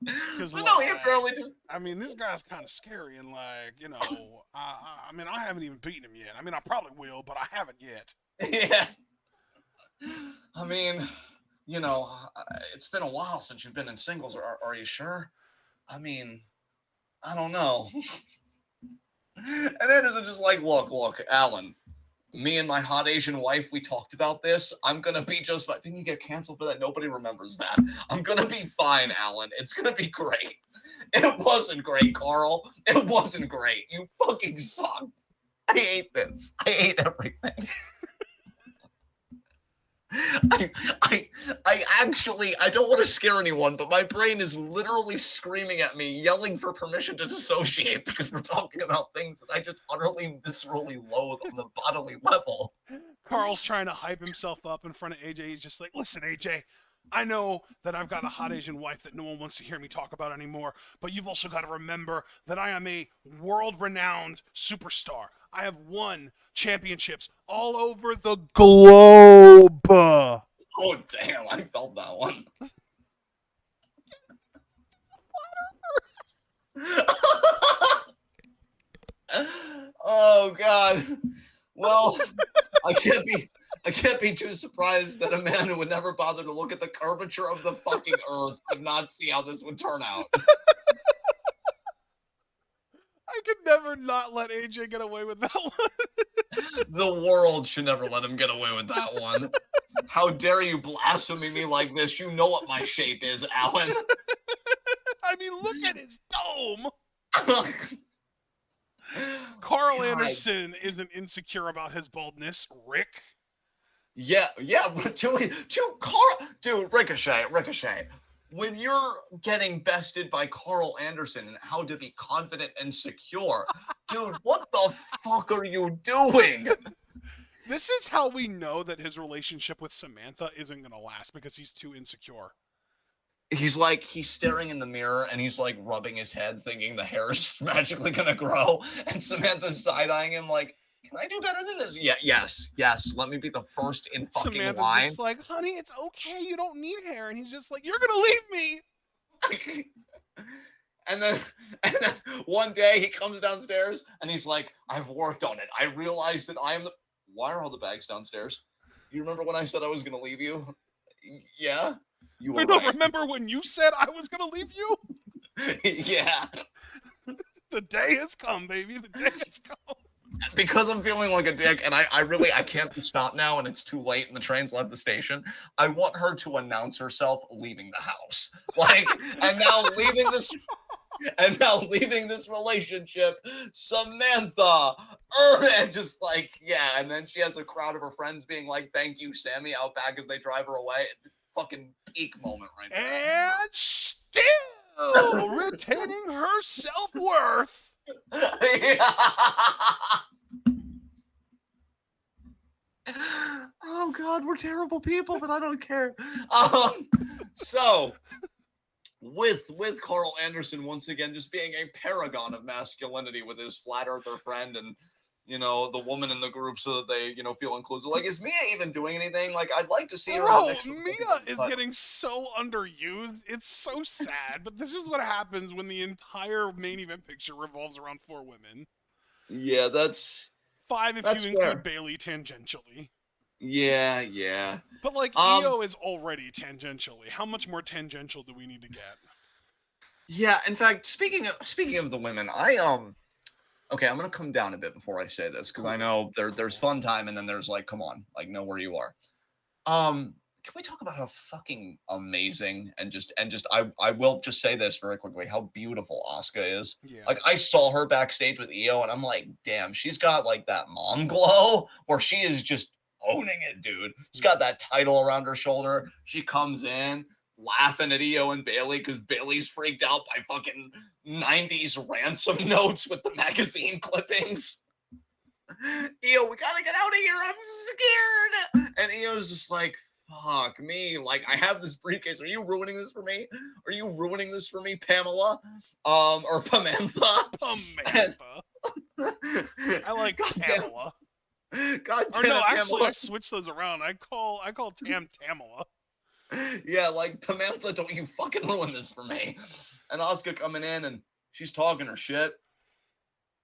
Because But no, he apparently just. I mean, this guy's kind of scary, and like, you know, I mean, I haven't even beaten him yet. I mean, I probably will, but I haven't yet. Yeah. I mean, you know, it's been a while since you've been in singles. Are you sure? I mean, I don't know. And Anderson just like, look, Alan, me and my hot Asian wife, we talked about this. I'm gonna be just fine. Didn't you get canceled for that? Nobody remembers that. I'm gonna be fine, Alan. It's gonna be great. It wasn't great, Carl. It wasn't great. You fucking sucked. I hate this. I hate everything. I actually, I don't want to scare anyone, but my brain is literally screaming at me, yelling for permission to dissociate, because we're talking about things that I just utterly viscerally loathe on the bodily level. Carl's trying to hype himself up in front of AJ. He's just like, "Listen, AJ, I know that I've got a hot Asian wife that no one wants to hear me talk about anymore, but you've also got to remember that I am a world-renowned superstar. I have won championships all over the globe." Oh, damn, I felt that one. Oh, God. Well, I can't be too surprised that a man who would never bother to look at the curvature of the fucking earth could not see how this would turn out. I could never not let AJ get away with that one. The world should never let him get away with that one. How dare you blaspheme me like this? You know what my shape is, Alan. I mean, look at his dome. Carl God. Anderson isn't insecure about his baldness, Rick. Yeah, to Carl, dude, Ricochet. When you're getting bested by Carl Anderson and how to be confident and secure, dude, what the fuck are you doing? This is how we know that his relationship with Samantha isn't going to last, because he's too insecure. He's staring in the mirror and he's like rubbing his head thinking the hair is magically going to grow. And Samantha's side-eyeing him like, can I do better than this? Yeah, yes. Let me be the first in fucking Samantha's line. just like, honey, it's okay. You don't need hair. And he's just like, you're going to leave me. And then one day he comes downstairs and he's like, I've worked on it. I realized that I am the... Why are all the bags downstairs? You remember when I said I was going to leave you? Yeah? You were right. Remember when you said I was going to leave you? Yeah. The day has come, baby. The day has come. Because I'm feeling like a dick and I can't be stopped now and it's too late and the train's left the station. I want her to announce herself leaving the house. Like, and now leaving this relationship, Samantha Irvin, just like, yeah. And then she has a crowd of her friends being like, thank you, Sammy, out back as they drive her away. Fucking peak moment right there. And still retaining her self-worth. Oh God, we're terrible people, but I don't care. So with Carl Anderson once again just being a paragon of masculinity with his flat earther friend and the woman in the group so that they, feel inclusive. Like, is Mia even doing anything? Like, I'd like to see her in the Bro, mix for the fucking Mia is title. getting so underused. It's so sad, but this is what happens when the entire main event picture revolves around 4 women. Yeah, that's 5 if you include fair. Bailey tangentially. Yeah. But like Um, Io is already tangentially. How much more tangential do we need to get? yeah. In fact, speaking of the women, okay, I'm gonna come down a bit before I say this because I know there's fun time and then there's like, come on, like know where you are. Can we talk about how fucking amazing and just I will just say this very quickly, how beautiful Asuka is. Yeah. Like I saw her backstage with Io and I'm like, damn, she's got like that mom glow where she is just owning it, dude. She's got that title around her shoulder. She comes in laughing at Io and Bailey because Bailey's freaked out by fucking 90s ransom notes with the magazine clippings. Io, we gotta get out of here. I'm scared. And Io's just like, fuck me. Like, I have this briefcase. Are you ruining this for me? Are you ruining this for me, Pamela? Or Pamantha? Pamantha. I like God Pamela. God Or damn no, it, actually, Pamela. I switched those around. I call Tamala. Yeah, like, Pamantha, don't you fucking ruin this for me. And Asuka coming in and she's talking her shit.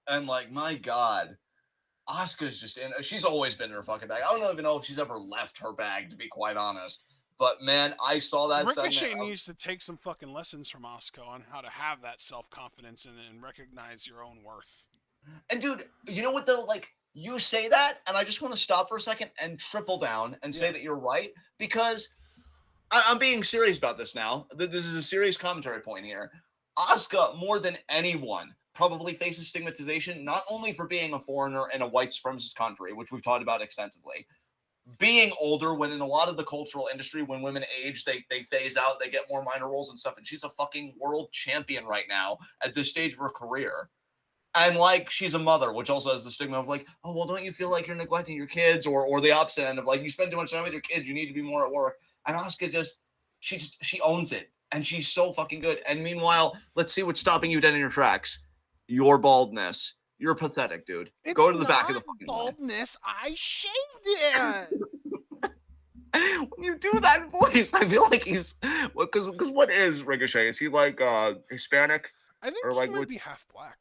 And, like, my God. Asuka's just in. She's always been in her fucking bag. I don't even know if she's ever left her bag, to be quite honest. But man, I saw that Ricochet segment. needs to take some fucking lessons from Asuka on how to have that self-confidence and recognize your own worth. And dude, you know what though? Like, you say that, and I just want to stop for a second and triple down and say that you're right, because I'm being serious about this now. This is a serious commentary point here. Asuka, more than anyone, probably faces stigmatization, not only for being a foreigner in a white supremacist country, which we've talked about extensively, being older, when in a lot of the cultural industry, when women age, they phase out, they get more minor roles and stuff, and she's a fucking world champion right now at this stage of her career. And like, she's a mother, which also has the stigma of like, oh well, don't you feel like you're neglecting your kids, or the opposite end of like, you spend too much time with your kids, you need to be more at work. And Asuka she owns it, and she's so fucking good. And meanwhile, let's see what's stopping you dead in your tracks. Your baldness. You're pathetic, dude. It's Go to the not back of the fucking line. baldness. I shaved it. When you do that voice, I feel like he's because what is Ricochet? Is he like Hispanic I think or he like might be half black.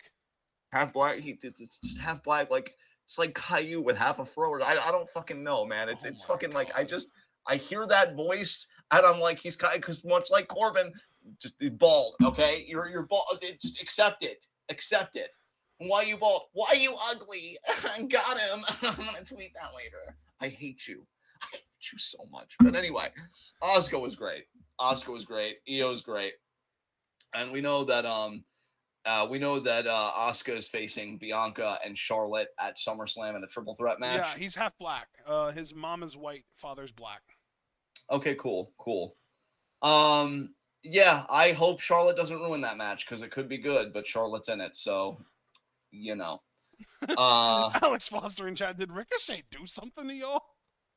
half black? It's just half black. Like it's like Caillou with half a fro. I don't fucking know, man. It's fucking God. like I hear that voice and I'm like he's kind because much like Corbin, just bald. Okay, you're bald. Just accept it. Accept it. Why you bald? Why you ugly? Got him. I'm gonna tweet that later. I hate you. I hate you so much. But anyway, Asuka was great. Asuka was great. Io's great. And we know that Asuka is facing Bianca and Charlotte at SummerSlam in a triple threat match. Yeah, he's half black. His mom is white, father's black. Okay, cool. Yeah, I hope Charlotte doesn't ruin that match because it could be good, but Charlotte's in it, so you know. Alex Foster in chat, did Ricochet do something to y'all?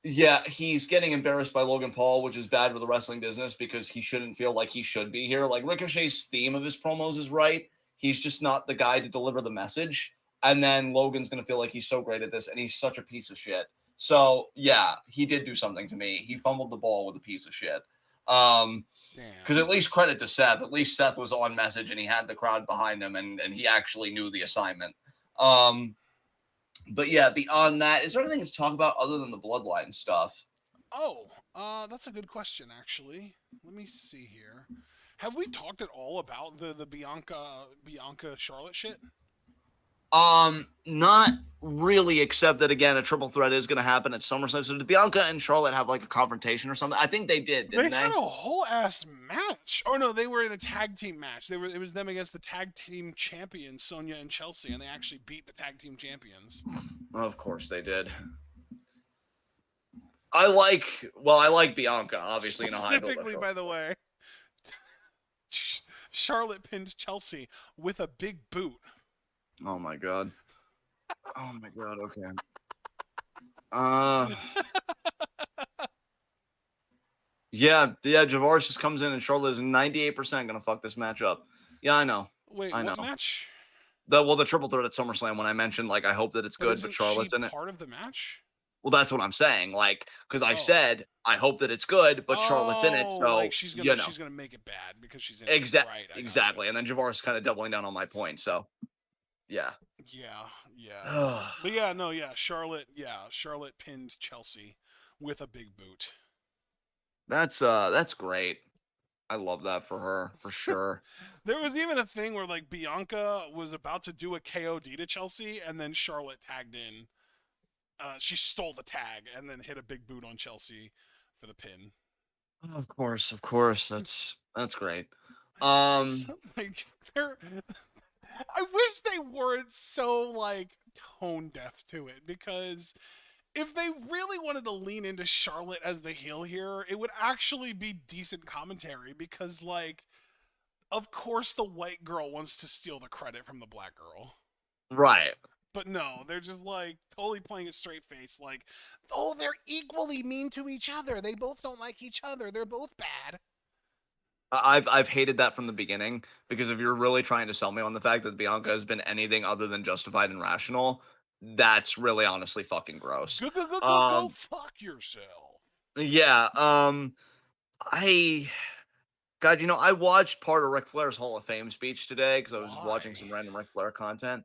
Yeah, he's getting embarrassed by Logan Paul, which is bad for the wrestling business because he shouldn't feel like he should be here. Like Ricochet's theme of his promos is right. He's just not the guy to deliver the message. And then Logan's going to feel like he's so great at this, and he's such a piece of shit. So, yeah, he did do something to me. He fumbled the ball with a piece of shit. Because at least credit to Seth. At least Seth was on message, and he had the crowd behind him, and he actually knew the assignment. But yeah, beyond that, is there anything to talk about other than the bloodline stuff? Oh, that's a good question, actually. Let me see here. Have we talked at all about the Bianca Charlotte shit? Not really, except that again, a triple threat is going to happen at SummerSlam. So did Bianca and Charlotte have like a confrontation or something? I think they did, didn't they? They had a whole ass match. Oh no, they were in a tag team match. It was them against the tag team champions, Sonya and Chelsea, and they actually beat the tag team champions. Of course they did. I like Bianca, obviously. Specifically, by the way, Charlotte pinned Chelsea with a big boot. Oh my god. Oh my god. Okay. Yeah. Javaris just comes in and Charlotte is 98% gonna fuck this match up. Yeah, I know. Wait, I know. what match? the triple threat at SummerSlam when I mentioned like I hope that it's But good, but isn't she Charlotte's in it. part of the match? Well, that's what I'm saying. Like, because I Oh. said I hope that it's good, but Charlotte's in it, Oh, like so she's gonna make it bad because she's in it. Right, I gotcha. Exactly. And then Javar's kind of doubling down on my point. So yeah. Yeah, yeah. But yeah, no, yeah, Charlotte pinned Chelsea with a big boot. That's great. I love that for her for sure. There was even a thing where like Bianca was about to do a KOD to Chelsea, and then Charlotte tagged in. She stole the tag and then hit a big boot on Chelsea for the pin. Of course. That's great. It's like they're. I wish they weren't so like tone deaf to it, because if they really wanted to lean into Charlotte as the heel here, it would actually be decent commentary, because like of course the white girl wants to steal the credit from the black girl. Right. But no, they're just like totally playing a straight face, like, oh, they're equally mean to each other. They both don't like each other. They're both bad. I've hated that from the beginning, because if you're really trying to sell me on the fact that Bianca has been anything other than justified and rational, that's really honestly fucking gross. Go fuck yourself. Yeah. I God, I watched part of Ric Flair's Hall of Fame speech today because I was just watching Why? some random Ric Flair content,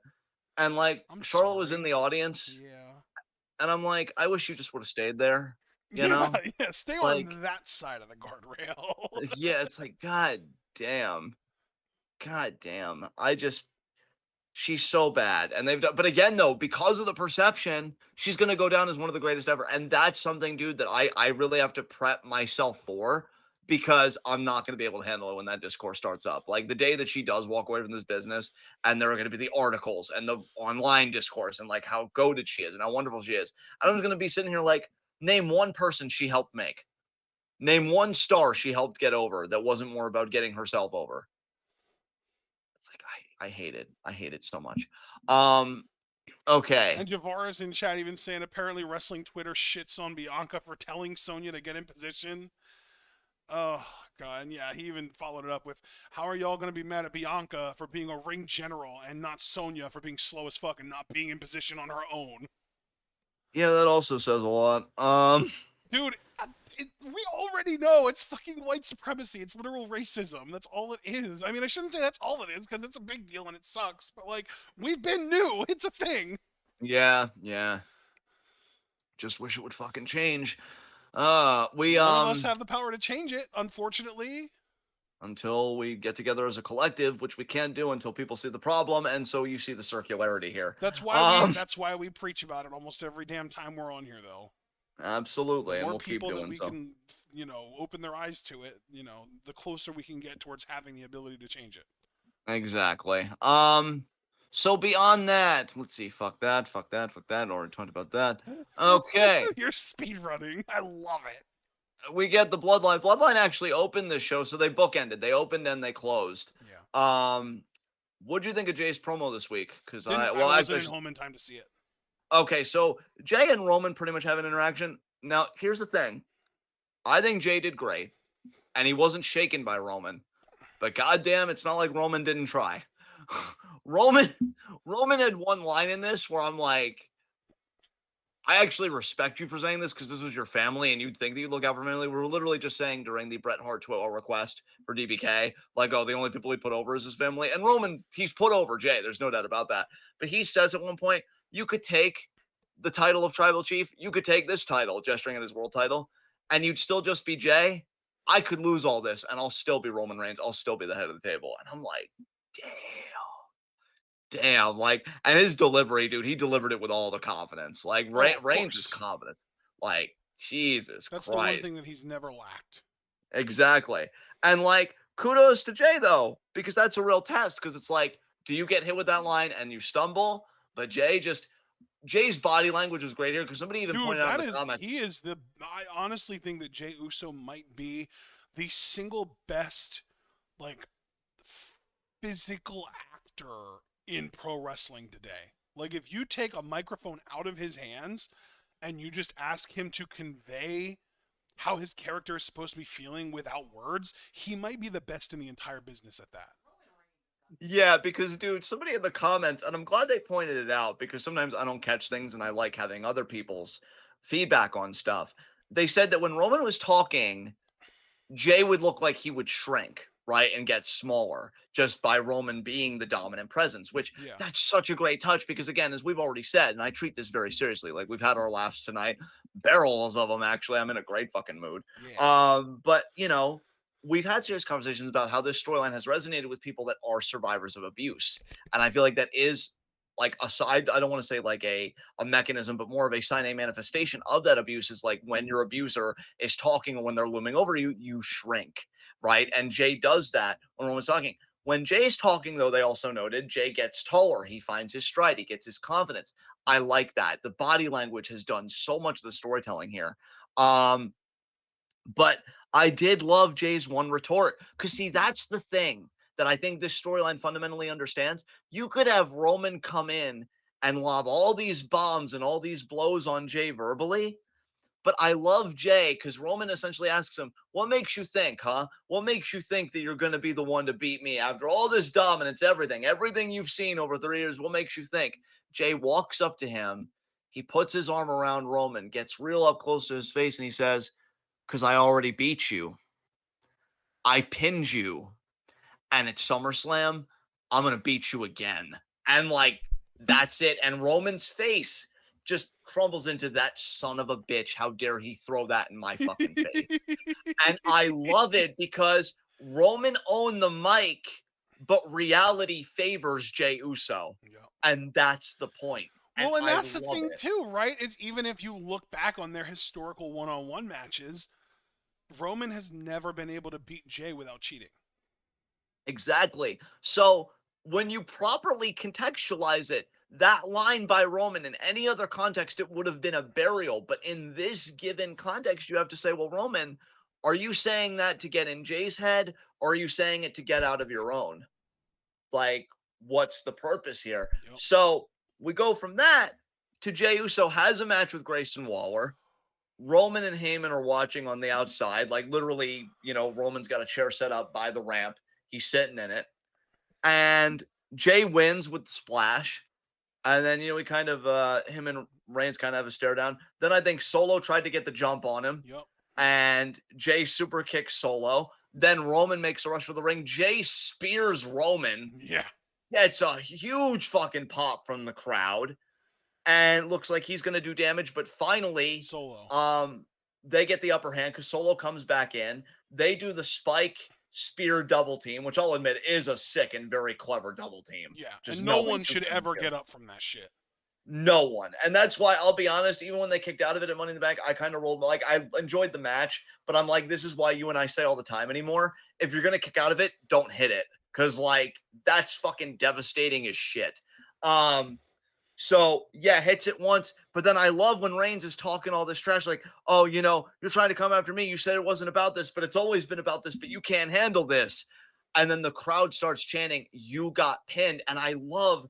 and like I'm Charlotte was in sorry. the audience, Yeah. and I'm like, I wish you just would have stayed there, you Yeah, know? yeah. Stay Like, on that side of the guardrail. yeah, it's like, God damn. She's so bad. And they've done, but again, though, because of the perception, she's going to go down as one of the greatest ever. And that's something, dude, that I really have to prep myself for, because I'm not going to be able to handle it when that discourse starts up. Like the day that she does walk away from this business, and there are going to be the articles and the online discourse and like how goated she is and how wonderful she is. I'm just going to be sitting here like, name one person she helped make. Name one star she helped get over that wasn't more about getting herself over. It's like I hate it. I hate it so much. Okay. And Javaris in chat even saying apparently wrestling Twitter shits on Bianca for telling Sonya to get in position. Oh god, and yeah, he even followed it up with, "How are y'all gonna be mad at Bianca for being a ring general and not Sonya for being slow as fuck and not being in position on her own?" Yeah, that also says a lot. Dude, we already know it's fucking white supremacy. It's literal racism. That's all it is. I mean, I shouldn't say that's all it is because it's a big deal and it sucks. But like, we've been new. It's a thing. Yeah. Just wish it would fucking change. We None of us have the power to change it, unfortunately. Until we get together as a collective, which we can't do until people see the problem, and so you see the circularity here. That's why we preach about it almost every damn time we're on here, though. The Absolutely, and more we'll keep people that doing we so. can, open their eyes to it, the closer we can get towards having the ability to change it. Exactly. So beyond that, let's see. Fuck that. Already talked about that. Okay. You're speed running. I love it. We get the Bloodline. Bloodline actually opened this show, so they bookended. They opened and they closed. Yeah. What'd you think of Jay's promo this week? Because I wasn't in home in time to see it. okay, so Jay and Roman pretty much have an interaction. Now, here's the thing. I think Jay did great, and he wasn't shaken by Roman. But goddamn, it's not like Roman didn't try. Roman had one line in this where I'm like, I actually respect you for saying this because this was your family and you'd think that you'd look out for family. We were literally just saying during the Bret Hart TWitWoW request for DBK, like, oh, the only people he put over is his family. And Roman, he's put over Jay. There's no doubt about that. But he says at one point, you could take the title of Tribal Chief. You could take this title, gesturing at his world title, and you'd still just be Jay. I could lose all this and I'll still be Roman Reigns. I'll still be the head of the table. And I'm like, damn, like, and his delivery, dude, he delivered it with all the confidence. Like, Reigns is confidence. Like, Jesus That's the one Christ. thing that he's never lacked. Exactly. And like, kudos to Jay though, because that's a real test. Because it's like, do you get hit with that line and you stumble? But Jay's body language was great here because somebody even pointed out in the comments. I honestly think that Jey Uso might be the single best, like, physical actor in pro wrestling today. Like, if you take a microphone out of his hands and you just ask him to convey how his character is supposed to be feeling without words, he might be the best in the entire business at that. Yeah, because dude, somebody in the comments, and I'm glad they pointed it out because sometimes I don't catch things and I like having other people's feedback on stuff. They said that when Roman was talking, Jay would look like he would shrink, right, and get smaller just by Roman being the dominant presence, which Yeah. that's such a great touch because, again, as we've already said, and I treat this very seriously, like we've had our laughs tonight, barrels of them, actually. I'm in a great fucking mood. Yeah. But, we've had serious conversations about how this storyline has resonated with people that are survivors of abuse. And I feel like that is like a side, I don't want to say like a mechanism, but more of a sign, a manifestation of that abuse is like when your abuser is talking or when they're looming over you, you shrink, right? And Jay does that when Roman's talking. When Jay's talking, though, they also noted Jay gets taller. He finds his stride. He gets his confidence. I like that. The body language has done so much of the storytelling here. Um, but I did love Jay's one retort because, see, that's the thing that I think this storyline fundamentally understands. You could have Roman come in and lob all these bombs and all these blows on Jay verbally, but I love Jay because Roman essentially asks him, "What makes you think, huh? What makes you think that you're going to be the one to beat me after all this dominance, everything you've seen over 3 years? What makes you think?" Jay walks up to him. He puts his arm around Roman, gets real up close to his face, and he says, "Because I already beat you. I pinned you. And at SummerSlam, I'm going to beat you again." And like, that's it. And Roman's face just crumbles into that son of a bitch. How dare he throw that in my fucking face? And I love it because Roman owned the mic, but reality favors Jey Uso. Yeah. And that's the point. And Well, and I that's the love thing it. too, right? Is even if you look back on their historical one-on-one matches, Roman has never been able to beat Jay without cheating. Exactly. So when you properly contextualize it, that line by Roman in any other context, it would have been a burial. But in this given context, you have to say, well, Roman, are you saying that to get in Jay's head, or are you saying it to get out of your own? Like, what's the purpose here? Yep. So we go from that to Jey Uso has a match with Grayson Waller. Roman and Heyman are watching on the outside. Like, literally, Roman's got a chair set up by the ramp. He's sitting in it. And Jay wins with the splash. And then, we kind of, him and Reigns kind of have a stare down. Then I think Solo tried to get the jump on him. Yep. And Jay super kicks Solo. Then Roman makes a rush for the ring. Jay spears Roman. Yeah. It's a huge fucking pop from the crowd. And looks like he's going to do damage. But finally, Solo. they get the upper hand because Solo comes back in. They do the spike spear double team, which I'll admit is a sick and very clever double team. Yeah. Just And no knowing one should ever get up from that shit. no one. And that's why I'll be honest, even when they kicked out of it at Money in the Bank, I kind of rolled like I enjoyed the match, but I'm like, this is why you and I say all the time anymore. If you're gonna kick out of it, don't hit it. Cause like that's fucking devastating as shit. So yeah, hits it once, but then I love when Reigns is talking all this trash, like, "Oh, you're trying to come after me. You said it wasn't about this, but it's always been about this, but you can't handle this." And then the crowd starts chanting, "You got pinned." And I love,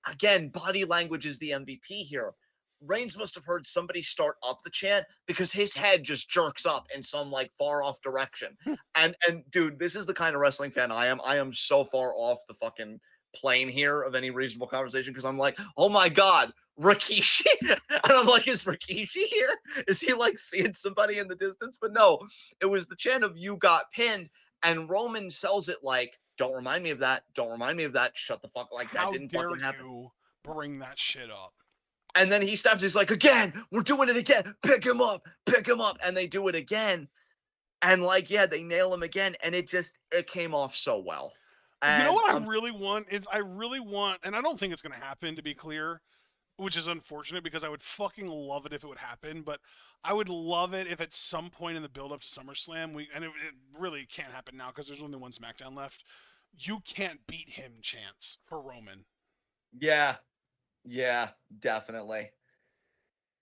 again, body language is the MVP here. Reigns must have heard somebody start up the chant because his head just jerks up in some like far off direction. And dude, this is the kind of wrestling fan I am. I am so far off the fucking plane here of any reasonable conversation because I'm like, oh my god, Rikishi. And I'm like, is Rikishi here? Is he like seeing somebody in the distance? But no, it was the chant of "you got pinned," and Roman sells it like, don't remind me of that. Don't remind me of that. Shut the fuck, like that How didn't dare fucking happen. you bring that shit up? And then he stops. He's like, "Again, we're doing it again. Pick him up, pick him up." And they do it again. And like, yeah, they nail him again. And it came off so well. You know And what I'm I really want, and I don't think it's going to happen, to be clear, which is unfortunate because I would fucking love it if it would happen, but I would love it if at some point in the build up to SummerSlam, it really can't happen now because there's only one SmackDown left, you can't beat him chance for Roman. yeah, yeah, definitely.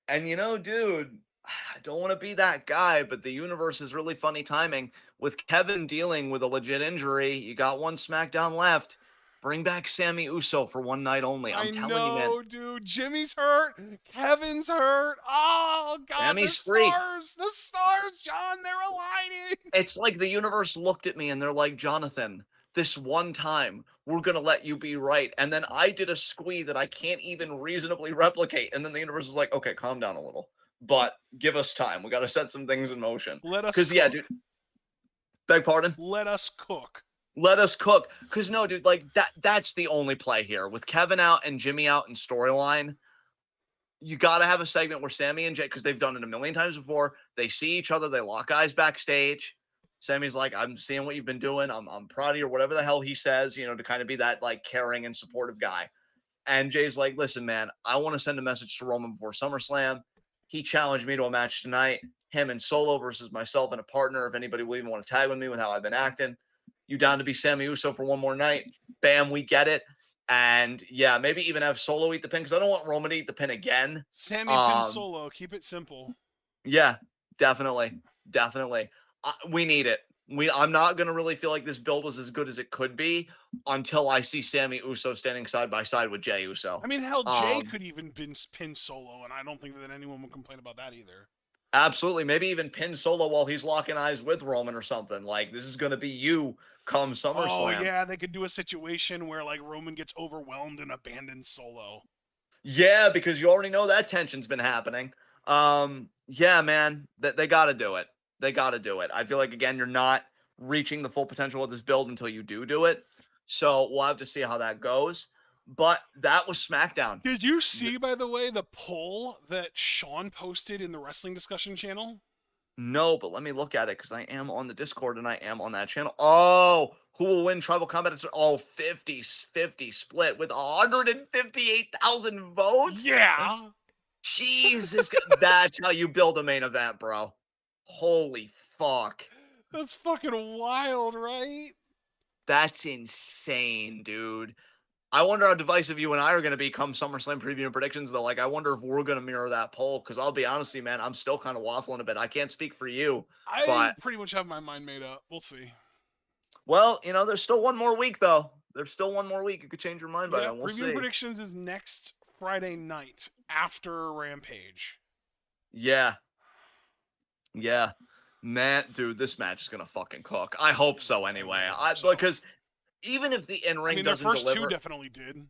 And dude, I don't want to be that guy, but the universe is really funny timing. With Kevin dealing with a legit injury, you got one SmackDown left. Bring back Sammy Uso for one night only. I'm I telling you, man. know, dude. Jimmy's hurt. Kevin's hurt. Oh, God, Sammy's free. the stars, John, they're aligning. It's like the universe looked at me and they're like, "Jonathan, this one time, we're going to let you be right. And then I did a squee that I can't even reasonably replicate. And then the universe is like, okay, calm down a little, but give us time. We got to set some things in motion. Let us Because, yeah, dude, beg pardon? Let us cook. Let us cook. Because, no, dude, like, that's the only play here. With Kevin out and Jimmy out in storyline, you got to have a segment where Sammy and Jay, because they've done it a million times before, they see each other, they lock eyes backstage. Sammy's like, I'm seeing what you've been doing. I'm proud of you, or whatever the hell he says, to kind of be that, like, caring and supportive guy. And Jay's like, listen, man, I want to send a message to Roman before SummerSlam. He challenged me to a match tonight, him and Solo versus myself and a partner. If anybody will even want to tag with me with how I've been acting, you down to be Sammy Uso for one more night? Bam, we get it. And yeah, maybe even have Solo eat the pin, because I don't want Roman to eat the pin again. Sammy pin Solo. Keep it simple. Yeah, definitely. We need it. I'm not going to really feel like this build was as good as it could be until I see Sammy Uso standing side by side with Jey Uso. I mean, hell, Jay could even pin Solo, and I don't think that anyone would complain about that either. Absolutely. Maybe even pin Solo while he's locking eyes with Roman or something. Like, this is going to be you come SummerSlam. Oh, yeah, they could do a situation where, like, Roman gets overwhelmed and abandons Solo. Yeah, because you already know that tension's been happening. Yeah, man, they got to do it. They got to do it. I feel like, again, you're not reaching the full potential of this build until you do it. So we'll have to see how that goes. But that was SmackDown. Did you see, by the way, the poll that Sean posted in the Wrestling Discussion channel? No, but let me look at it, because I am on the Discord and I am on that channel. Oh, who will win Tribal Combat? Oh, 50-50 split with 158,000 votes? Yeah. Jesus. That's how you build a main event, bro. Holy fuck. That's fucking wild, right? That's insane, dude. I wonder how divisive you and I are going to be come SummerSlam preview and predictions, though. Like, I wonder if we're going to mirror that poll, because I'll be honest with you, man, I'm still kind of waffling a bit. I can't speak for you. I pretty much have my mind made up. We'll see. Well, there's still one more week, though. There's still one more week. You could change your mind by then. We'll see. Preview predictions is next Friday night after Rampage. Yeah. Man, dude, this match is going to fucking cook. I hope so anyway. Because even if the in-ring doesn't deliver... the first two definitely did.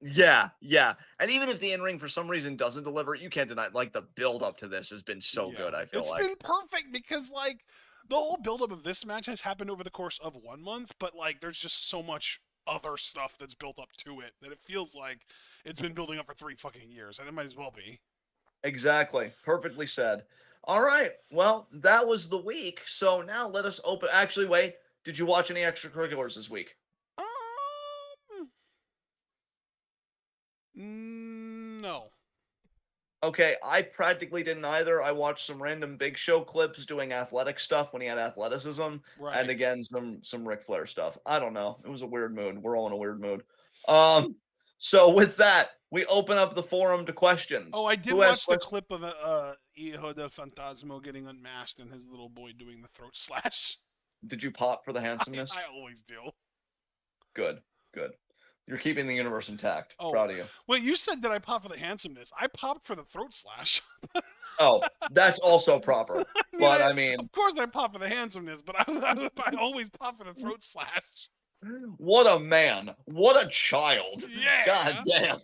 Yeah. And even if the in-ring for some reason doesn't deliver, you can't deny, like, the build-up to this has been so good, I feel like. It's been perfect, because, like, the whole build-up of this match has happened over the course of 1 month, but, like, there's just so much other stuff that's built up to it that it feels like it's been building up for 3 fucking years, and it might as well be. Exactly. Perfectly said. All right. Well, that was the week. So now let us open... Actually, wait. Did you watch any extracurriculars this week? No. Okay, I practically didn't either. I watched some random Big Show clips doing athletic stuff when he had athleticism, and again some Ric Flair stuff. I don't know. It was a weird mood. We're all in a weird mood. So with that, we open up the forum to questions. Oh, I did watch the clip of Hijo del Fantasma getting unmasked and his little boy doing the throat slash. Did you pop for the handsomeness? I always do. Good. You're keeping the universe intact. Oh, proud of you. Wait, you said that I popped for the handsomeness. I popped for the throat slash. Oh, that's also proper. I mean... Of course I pop for the handsomeness, but I always pop for the throat slash. What a man. What a child. Yeah. God damn.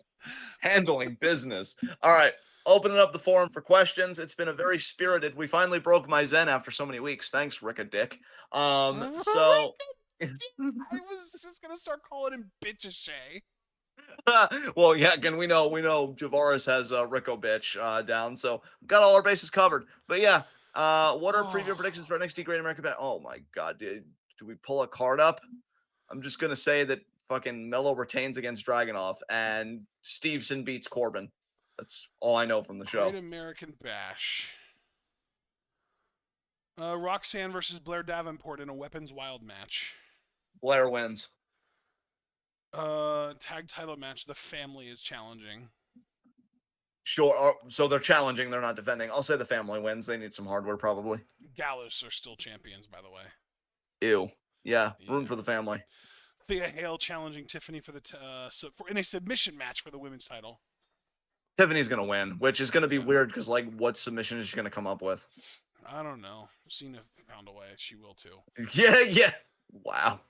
Handling business. All right. Opening up the forum for questions. It's been a very spirited... We finally broke my zen after so many weeks. Thanks, Rick a Dick. So... I was just gonna start calling him Bitch Shay. Well, yeah, again, we know Javaris has Rico Bitch down, so we've got all our bases covered. But yeah, what are preview predictions for NXT Great American Bash? Oh my god, dude. Do we pull a card up? I'm just gonna say that fucking Mello retains against Dragunov and Stevenson beats Corbin. That's all I know from the show. Great American Bash. Roxanne versus Blair Davenport in a Weapons Wild match. Blair wins. Tag title match. The family is challenging. Sure. So they're challenging. They're not defending. I'll say the family wins. They need some hardware, probably. Gallows are still champions, by the way. Ew. Yeah. Room for the family. Thea Hale challenging Tiffany for in a submission match for the women's title. Tiffany's gonna win, which is gonna be weird because, like, what submission is she gonna come up with? I don't know. Cena found a way. She will too. Yeah. Wow.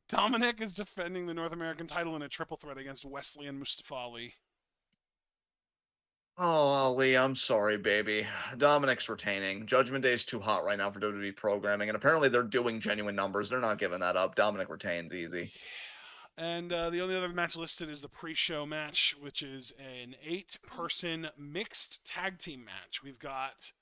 Dominic is defending the North American title in a triple threat against Wesley and Mustafa Ali. Oh, Ali, I'm sorry, baby. Dominic's retaining. Judgment Day is too hot right now for WWE programming, and apparently they're doing genuine numbers. They're not giving that up. Dominic retains easy. And the only other match listed is the pre-show match, which is an 8-person mixed tag team match. We've got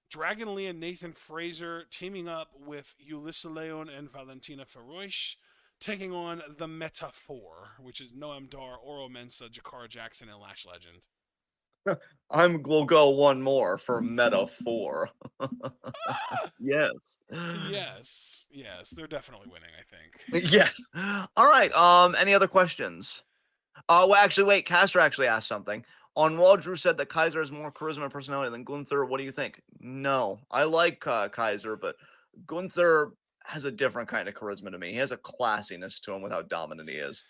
Dragon Lee and Nathan Fraser teaming up with Ulissa Leon and Valentina Feroish, taking on the Meta Four, which is Noam Dar, Oro Mensa, Jakara Jackson, and Lash Legend. Will go one more for metaphor. Yes. Yes, they're definitely winning, I think. Yes. All right. Any other questions? Well, actually, wait. Castor actually asked something. On Raw, Drew said that Kaiser has more charisma and personality than Gunther. What do you think? No, I like Kaiser, but Gunther has a different kind of charisma to me. He has a classiness to him with how dominant he is.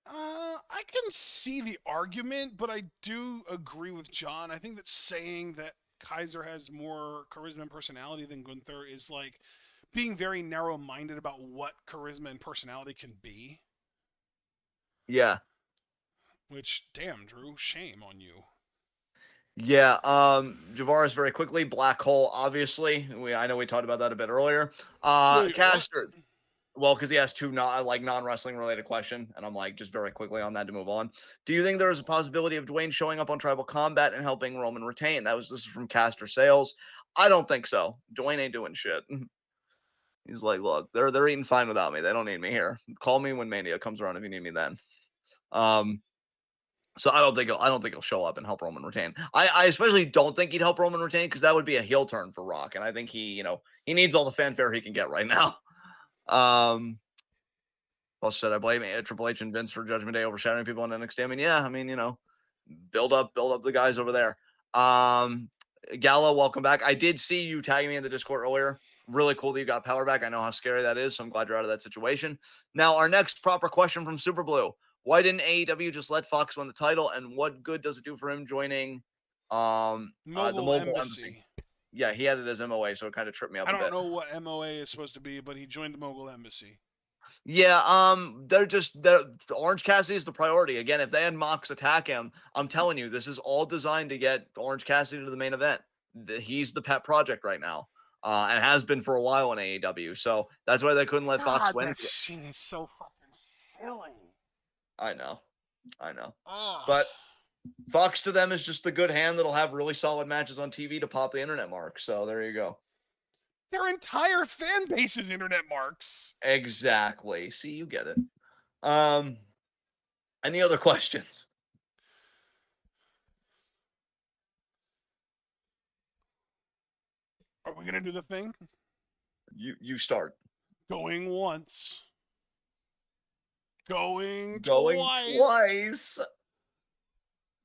I can see the argument, but I do agree with John. I think that saying that Kaiser has more charisma and personality than Gunther is like being very narrow-minded about what charisma and personality can be. Yeah. Which, damn, Drew, shame on you. Yeah, Javaris very quickly, Black Hole, obviously. I know we talked about that a bit earlier. Wait, what? Castor, well, because he has two non-wrestling related question, and I'm like just very quickly on that to move on. Do you think there is a possibility of Dwayne showing up on Tribal Combat and helping Roman retain? This is from Castor Sales. I don't think so. Dwayne ain't doing shit. He's like, look, they're eating fine without me. They don't need me here. Call me when Mania comes around if you need me then. So I don't think he'll show up and help Roman retain. I especially don't think he'd help Roman retain because that would be a heel turn for Rock, and I think he needs all the fanfare he can get right now. Well said. I blame Triple H and Vince for Judgment Day overshadowing people on NXT. I mean, build up the guys over there. Gala, welcome back. I did see you tagging me in the Discord earlier. Really cool that you got power back. I know how scary that is, so I'm glad you're out of that situation. Now, our next proper question from Super Blue. Why didn't AEW just let Fox win the title, and what good does it do for him joining the Mogul Embassy? Yeah, he had it as MOA, so it kind of tripped me up a bit. I don't know what MOA is supposed to be, but he joined the Mogul Embassy. Yeah, Orange Cassidy is the priority. Again, if they had Mox attack him, I'm telling you, this is all designed to get Orange Cassidy to the main event. He's the pet project right now, and has been for a while in AEW. So that's why they couldn't let Fox win. That shit is so fucking silly. I know. But Fox to them is just the good hand that'll have really solid matches on TV to pop the internet mark. So there you go. Their entire fan base is internet marks. Exactly. See, you get it. Any other questions? Are we gonna do the thing? You start. Going once. Going twice.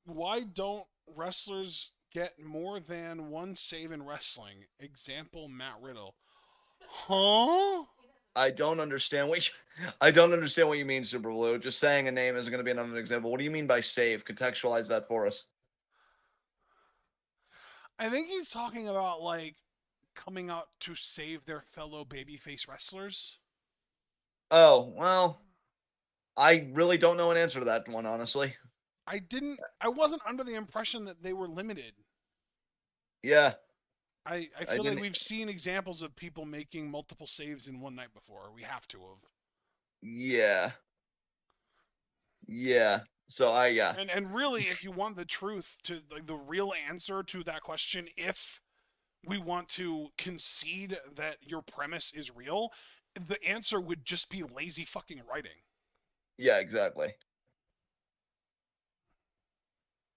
Why don't wrestlers get more than one save in wrestling? Example, Matt Riddle. Huh? I don't understand what you mean, Super Blue. Just saying a name isn't going to be another example. What do you mean by save? Contextualize that for us. I think he's talking about like coming out to save their fellow babyface wrestlers. Oh, well, I really don't know an answer to that one, honestly. I wasn't under the impression that they were limited. Yeah. I feel like we've seen examples of people making multiple saves in one night before. We have to have. Yeah. Yeah. So And really, if you want the truth to like the real answer to that question, if we want to concede that your premise is real, the answer would just be lazy fucking writing. Yeah, exactly.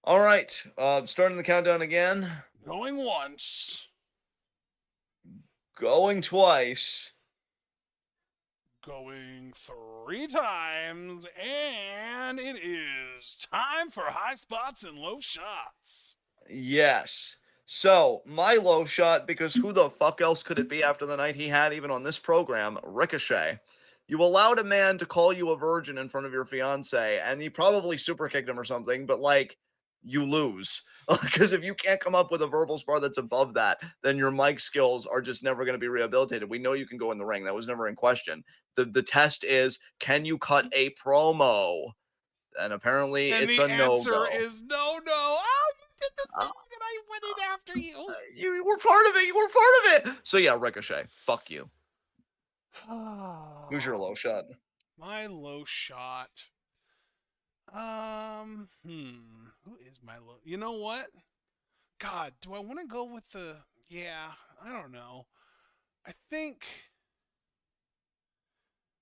All right. Starting the countdown again. Going once. Going twice. Going 3 times. And it is time for high spots and low shots. Yes. So, my low shot, because who the fuck else could it be after the night he had, even on this program, Ricochet. You allowed a man to call you a virgin in front of your fiance, and he probably super kicked him or something, but like, you lose. Because if you can't come up with a verbal spar that's above that, then your mic skills are just never going to be rehabilitated. We know you can go in the ring. That was never in question. The test is, can you cut a promo? And apparently And it's the a answer no-go. is no, no. Oh, you did the Uh, thing, and I went in after you. you were part of it. You were part of it. So yeah, Ricochet. Fuck you. Who's your low shot? My low shot. Who is my low? You know what? God, do I want to go with the? Yeah, I don't know. I think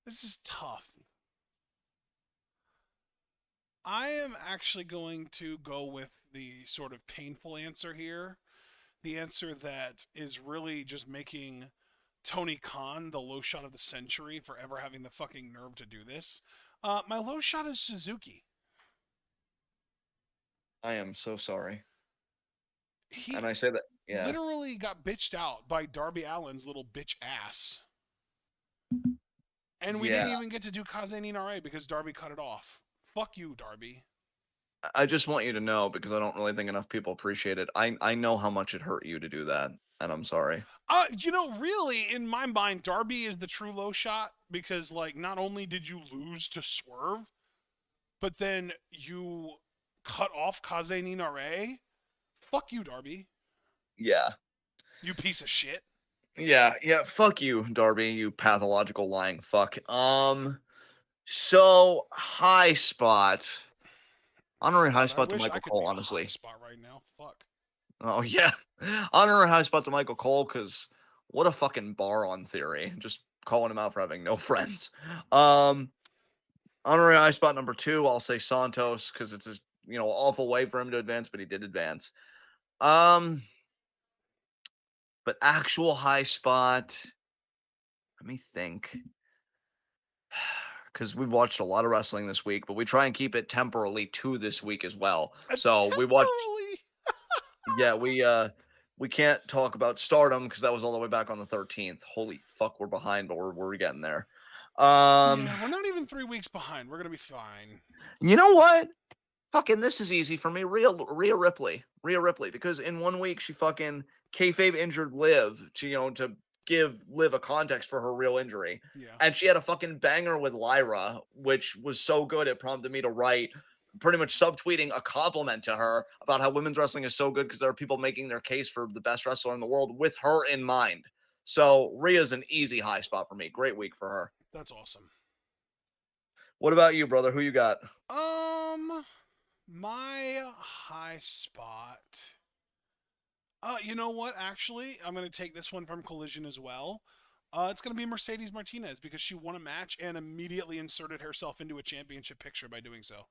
this is tough. I am actually going to go with the sort of painful answer here. The answer that is really just making Tony Khan the low shot of the century for ever having the fucking nerve to do this. My low shot is Suzuki. I am so sorry. He And I say that, yeah. literally got bitched out by Darby Allin's little bitch ass. And we Yeah. didn't even get to do Kaze Ninare because Darby cut it off. Fuck you, Darby. I just want you to know, because I don't really think enough people appreciate it. I know how much it hurt you to do that, and I'm sorry. Really, in my mind, Darby is the true low shot because, like, not only did you lose to Swerve, but then you cut off Kaze Ninare. Fuck you, Darby. Yeah. You piece of shit. Yeah, fuck you, Darby, you pathological lying fuck. So high spot. Honorary high God, I spot to wish I Michael could Cole, be a high honestly. spot right now. Fuck. Oh yeah. Honorary high spot to Michael Cole, because what a fucking bar on Theory. Just calling him out for having no friends. Um Honorary high spot number two, I'll say Santos, because it's a awful way for him to advance, but he did advance. Um but actual high spot, let me think. Because we've watched a lot of wrestling this week, but we try and keep it temporally to this week as well. So we watched, Temporally. yeah, we can't talk about Stardom because that was all the way back on the 13th. Holy fuck, we're behind, but we're getting there. Um, Yeah, we're not even 3 weeks behind. We're gonna be fine. you know what? Fucking this is easy for me. Rhea Ripley. Rhea Ripley, because in 1 week she fucking kayfabe injured Liv to give Liv a context for her real injury. Yeah, And she had a fucking banger with Lyra, which was so good it prompted me to write pretty much subtweeting a compliment to her about how women's wrestling is so good because there are people making their case for the best wrestler in the world with her in mind. So Rhea's an easy high spot for me. Great week for her. that's awesome. What about you, brother? Who you got? My high spot. You know what? Actually, I'm gonna take this one from Collision as well. It's gonna be Mercedes Martinez because she won a match and immediately inserted herself into a championship picture by doing so.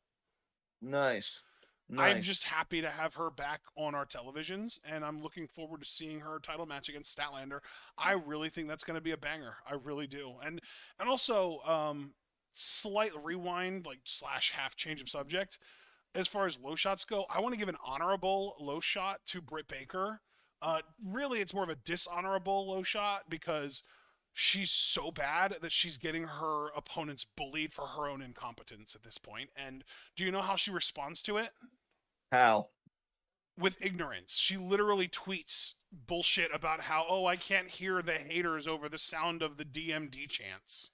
Nice. I'm Nice. just happy to have her back on our televisions, and I'm looking forward to seeing her title match against Statlander. I really think that's going to be a banger. I really do. And also, slight rewind, like slash half change of subject. As far as low shots go, I want to give an honorable low shot to Britt Baker. Really, it's more of a dishonorable low shot because she's so bad that she's getting her opponents bullied for her own incompetence at this point. And do you know how she responds to it? How? With ignorance. She literally tweets bullshit about how, oh, I can't hear the haters over the sound of the DMD chants.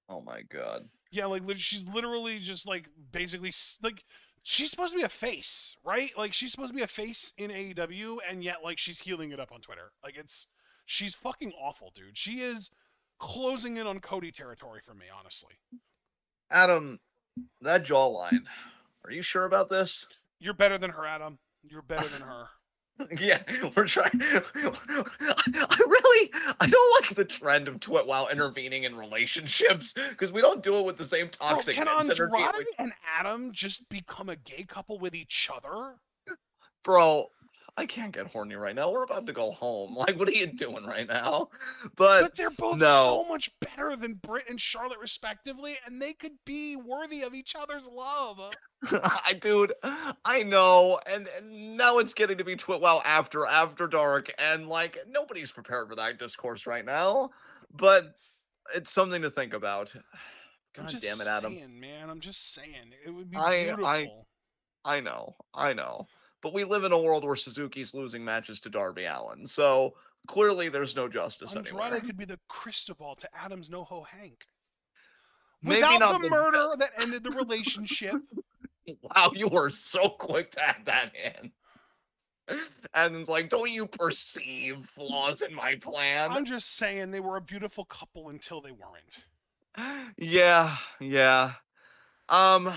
Oh my god. Yeah, like she's literally just like basically like she's supposed to be a face, right? Like she's supposed to be a face in AEW, and yet like she's healing it up on Twitter. Like she's fucking awful, dude. She is closing in on Cody territory for me, honestly. Adam, that jawline. Are you sure about this? You're better than her, Adam. You're better than her. Yeah, we're trying. I don't like the trend of TwitWoW intervening in relationships because we don't do it with the same Bro, can toxicness energy. Andrade and Adam just become a gay couple with each other? Bro, I can't get horny right now. We're about to go home. Like, what are you doing right now? But But they're both no, so much better than Britt and Charlotte, respectively, and they could be worthy of each other's love. dude, I know, and now it's getting to be TwitWoW after dark, and like nobody's prepared for that discourse right now. But it's something to think about. I'm God just damn it, Adam. saying, man. I'm just saying. It would be I I beautiful. I know. I know. But we live in a world where Suzuki's losing matches to Darby Allin. So clearly there's no justice Andrade anywhere. could be the Cristobal to Adam's NoHo Hank. Maybe Without not the the murder that ended the relationship. Wow, you were so quick to add that in. And it's like, don't you perceive flaws in my plan? I'm just saying they were a beautiful couple until they weren't. Yeah, yeah. Um,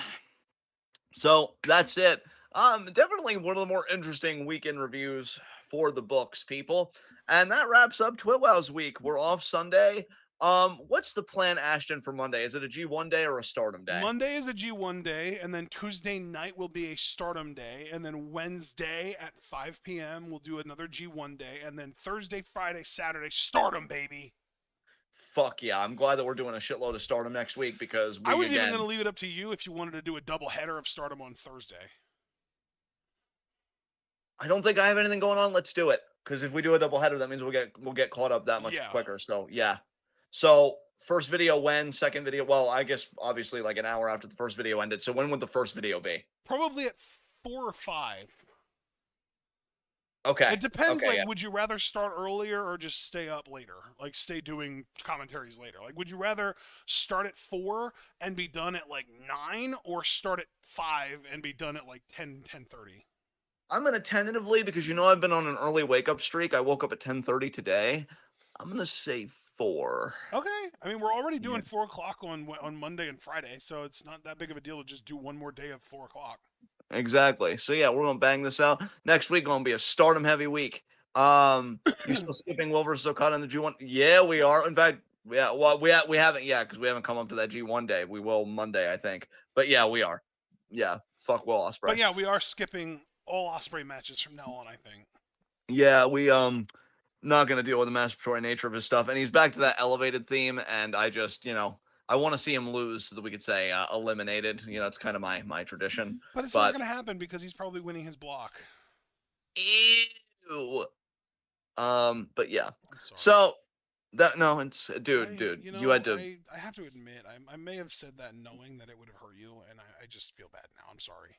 so that's it. Definitely one of the more interesting weekend reviews for the books, people. And that wraps up TWitWoW's week. We're off Sunday. What's the plan, Ashton, for Monday? Is it a G1 day or a Stardom day? Monday is a G1 day, and then Tuesday night will be a Stardom day, and then Wednesday at 5 p.m. we'll do another G1 day, and then Thursday, Friday, Saturday, Stardom, baby. Fuck yeah! I'm glad that we're doing a shitload of Stardom next week because I we was even again. going to leave it up to you if you wanted to do a double header of Stardom on Thursday. I don't think I have anything going on. Let's do it because if we do a double header, that means we'll get caught up that much Yeah. quicker. So yeah. So first video when? Second video? Well, I guess obviously like an hour after the first video ended. So when would the first video be? Probably at 4 or 5. Okay. It depends, Okay. like, Yeah. would you rather start earlier or just stay up later? Like, stay doing commentaries later? Like, would you rather start at 4 and be done at, like, 9 or start at 5 and be done at, like, 10:30? I'm gonna tentatively because you know I've been on an early wake up streak. I woke up at 10:30 today. I'm gonna say 4. Okay. I mean, we're already doing Yeah. 4 o'clock on Monday and Friday, so it's not that big of a deal to just do one more day of 4 o'clock. Exactly. So yeah, we're gonna bang this out. Next week gonna be a Stardom heavy week. You still skipping Will versus Okada in the G1? Yeah, we are. In fact, yeah. Well, we haven't yet because we haven't come up to that G1 day. We will Monday, I think. But yeah, we are. Yeah. Fuck Will But Ospreay. yeah, we are skipping all Osprey matches from now on, I think. Yeah, we not gonna deal with the masturbatory nature of his stuff, and he's back to that elevated theme. And I just I want to see him lose so that we could say eliminated. It's kind of my tradition. But it's not But going to happen because he's probably winning his block. ew. But yeah. I'm sorry. So that no, it's dude. You had to. I have to admit, I may have said that knowing that it would have hurt you, and I just feel bad now. I'm sorry.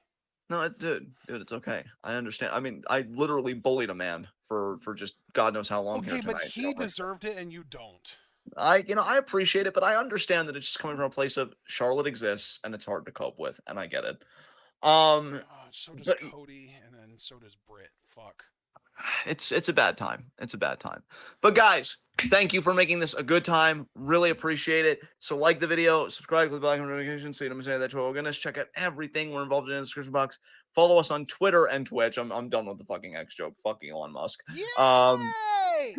No, dude, it's okay. I understand. I mean, I literally bullied a man for just God knows how long here Okay, but tonight. he deserved it, and you don't. I appreciate it, but I understand that it's just coming from a place of Charlotte exists and it's hard to cope with, and I get it. So does But Cody, and then so does Britt. Fuck. it's a bad time. It's a bad time. But guys, thank you for making this a good time. Really appreciate it. So like the video, subscribe to the bell notification so you don't miss any of that. We're gonna check out everything we're involved in the description box. Follow us on Twitter and Twitch. I'm done with the fucking X joke. Fucking Elon Musk. Yay!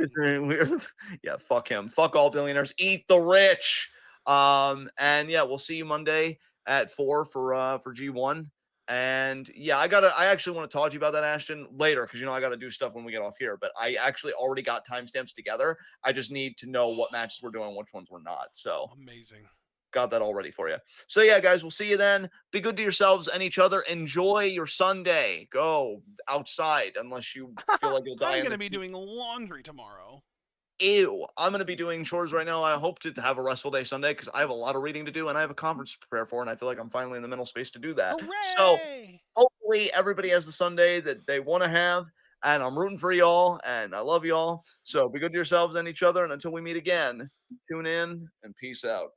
Yeah, fuck him. Fuck all billionaires. Eat the rich. And yeah, we'll see you Monday at 4 for G1. And yeah, I actually want to talk to you about that, Ashton, later because I got to do stuff when we get off here. But I actually already got timestamps together. I just need to know what matches we're doing, which ones we're not. So Amazing. got that all ready for you. So yeah, guys, we'll see you then. Be good to yourselves and each other. Enjoy your Sunday. Go outside unless you feel like you'll die. I'm gonna be doing laundry tomorrow. Ew, I'm going to be doing chores right now. I hope to have a restful day Sunday because I have a lot of reading to do and I have a conference to prepare for, and I feel like I'm finally in the mental space to do that. So Hooray! hopefully everybody has the Sunday that they want to have, and I'm rooting for y'all, and I love y'all. So be good to yourselves and each other, and until we meet again, tune in and peace out.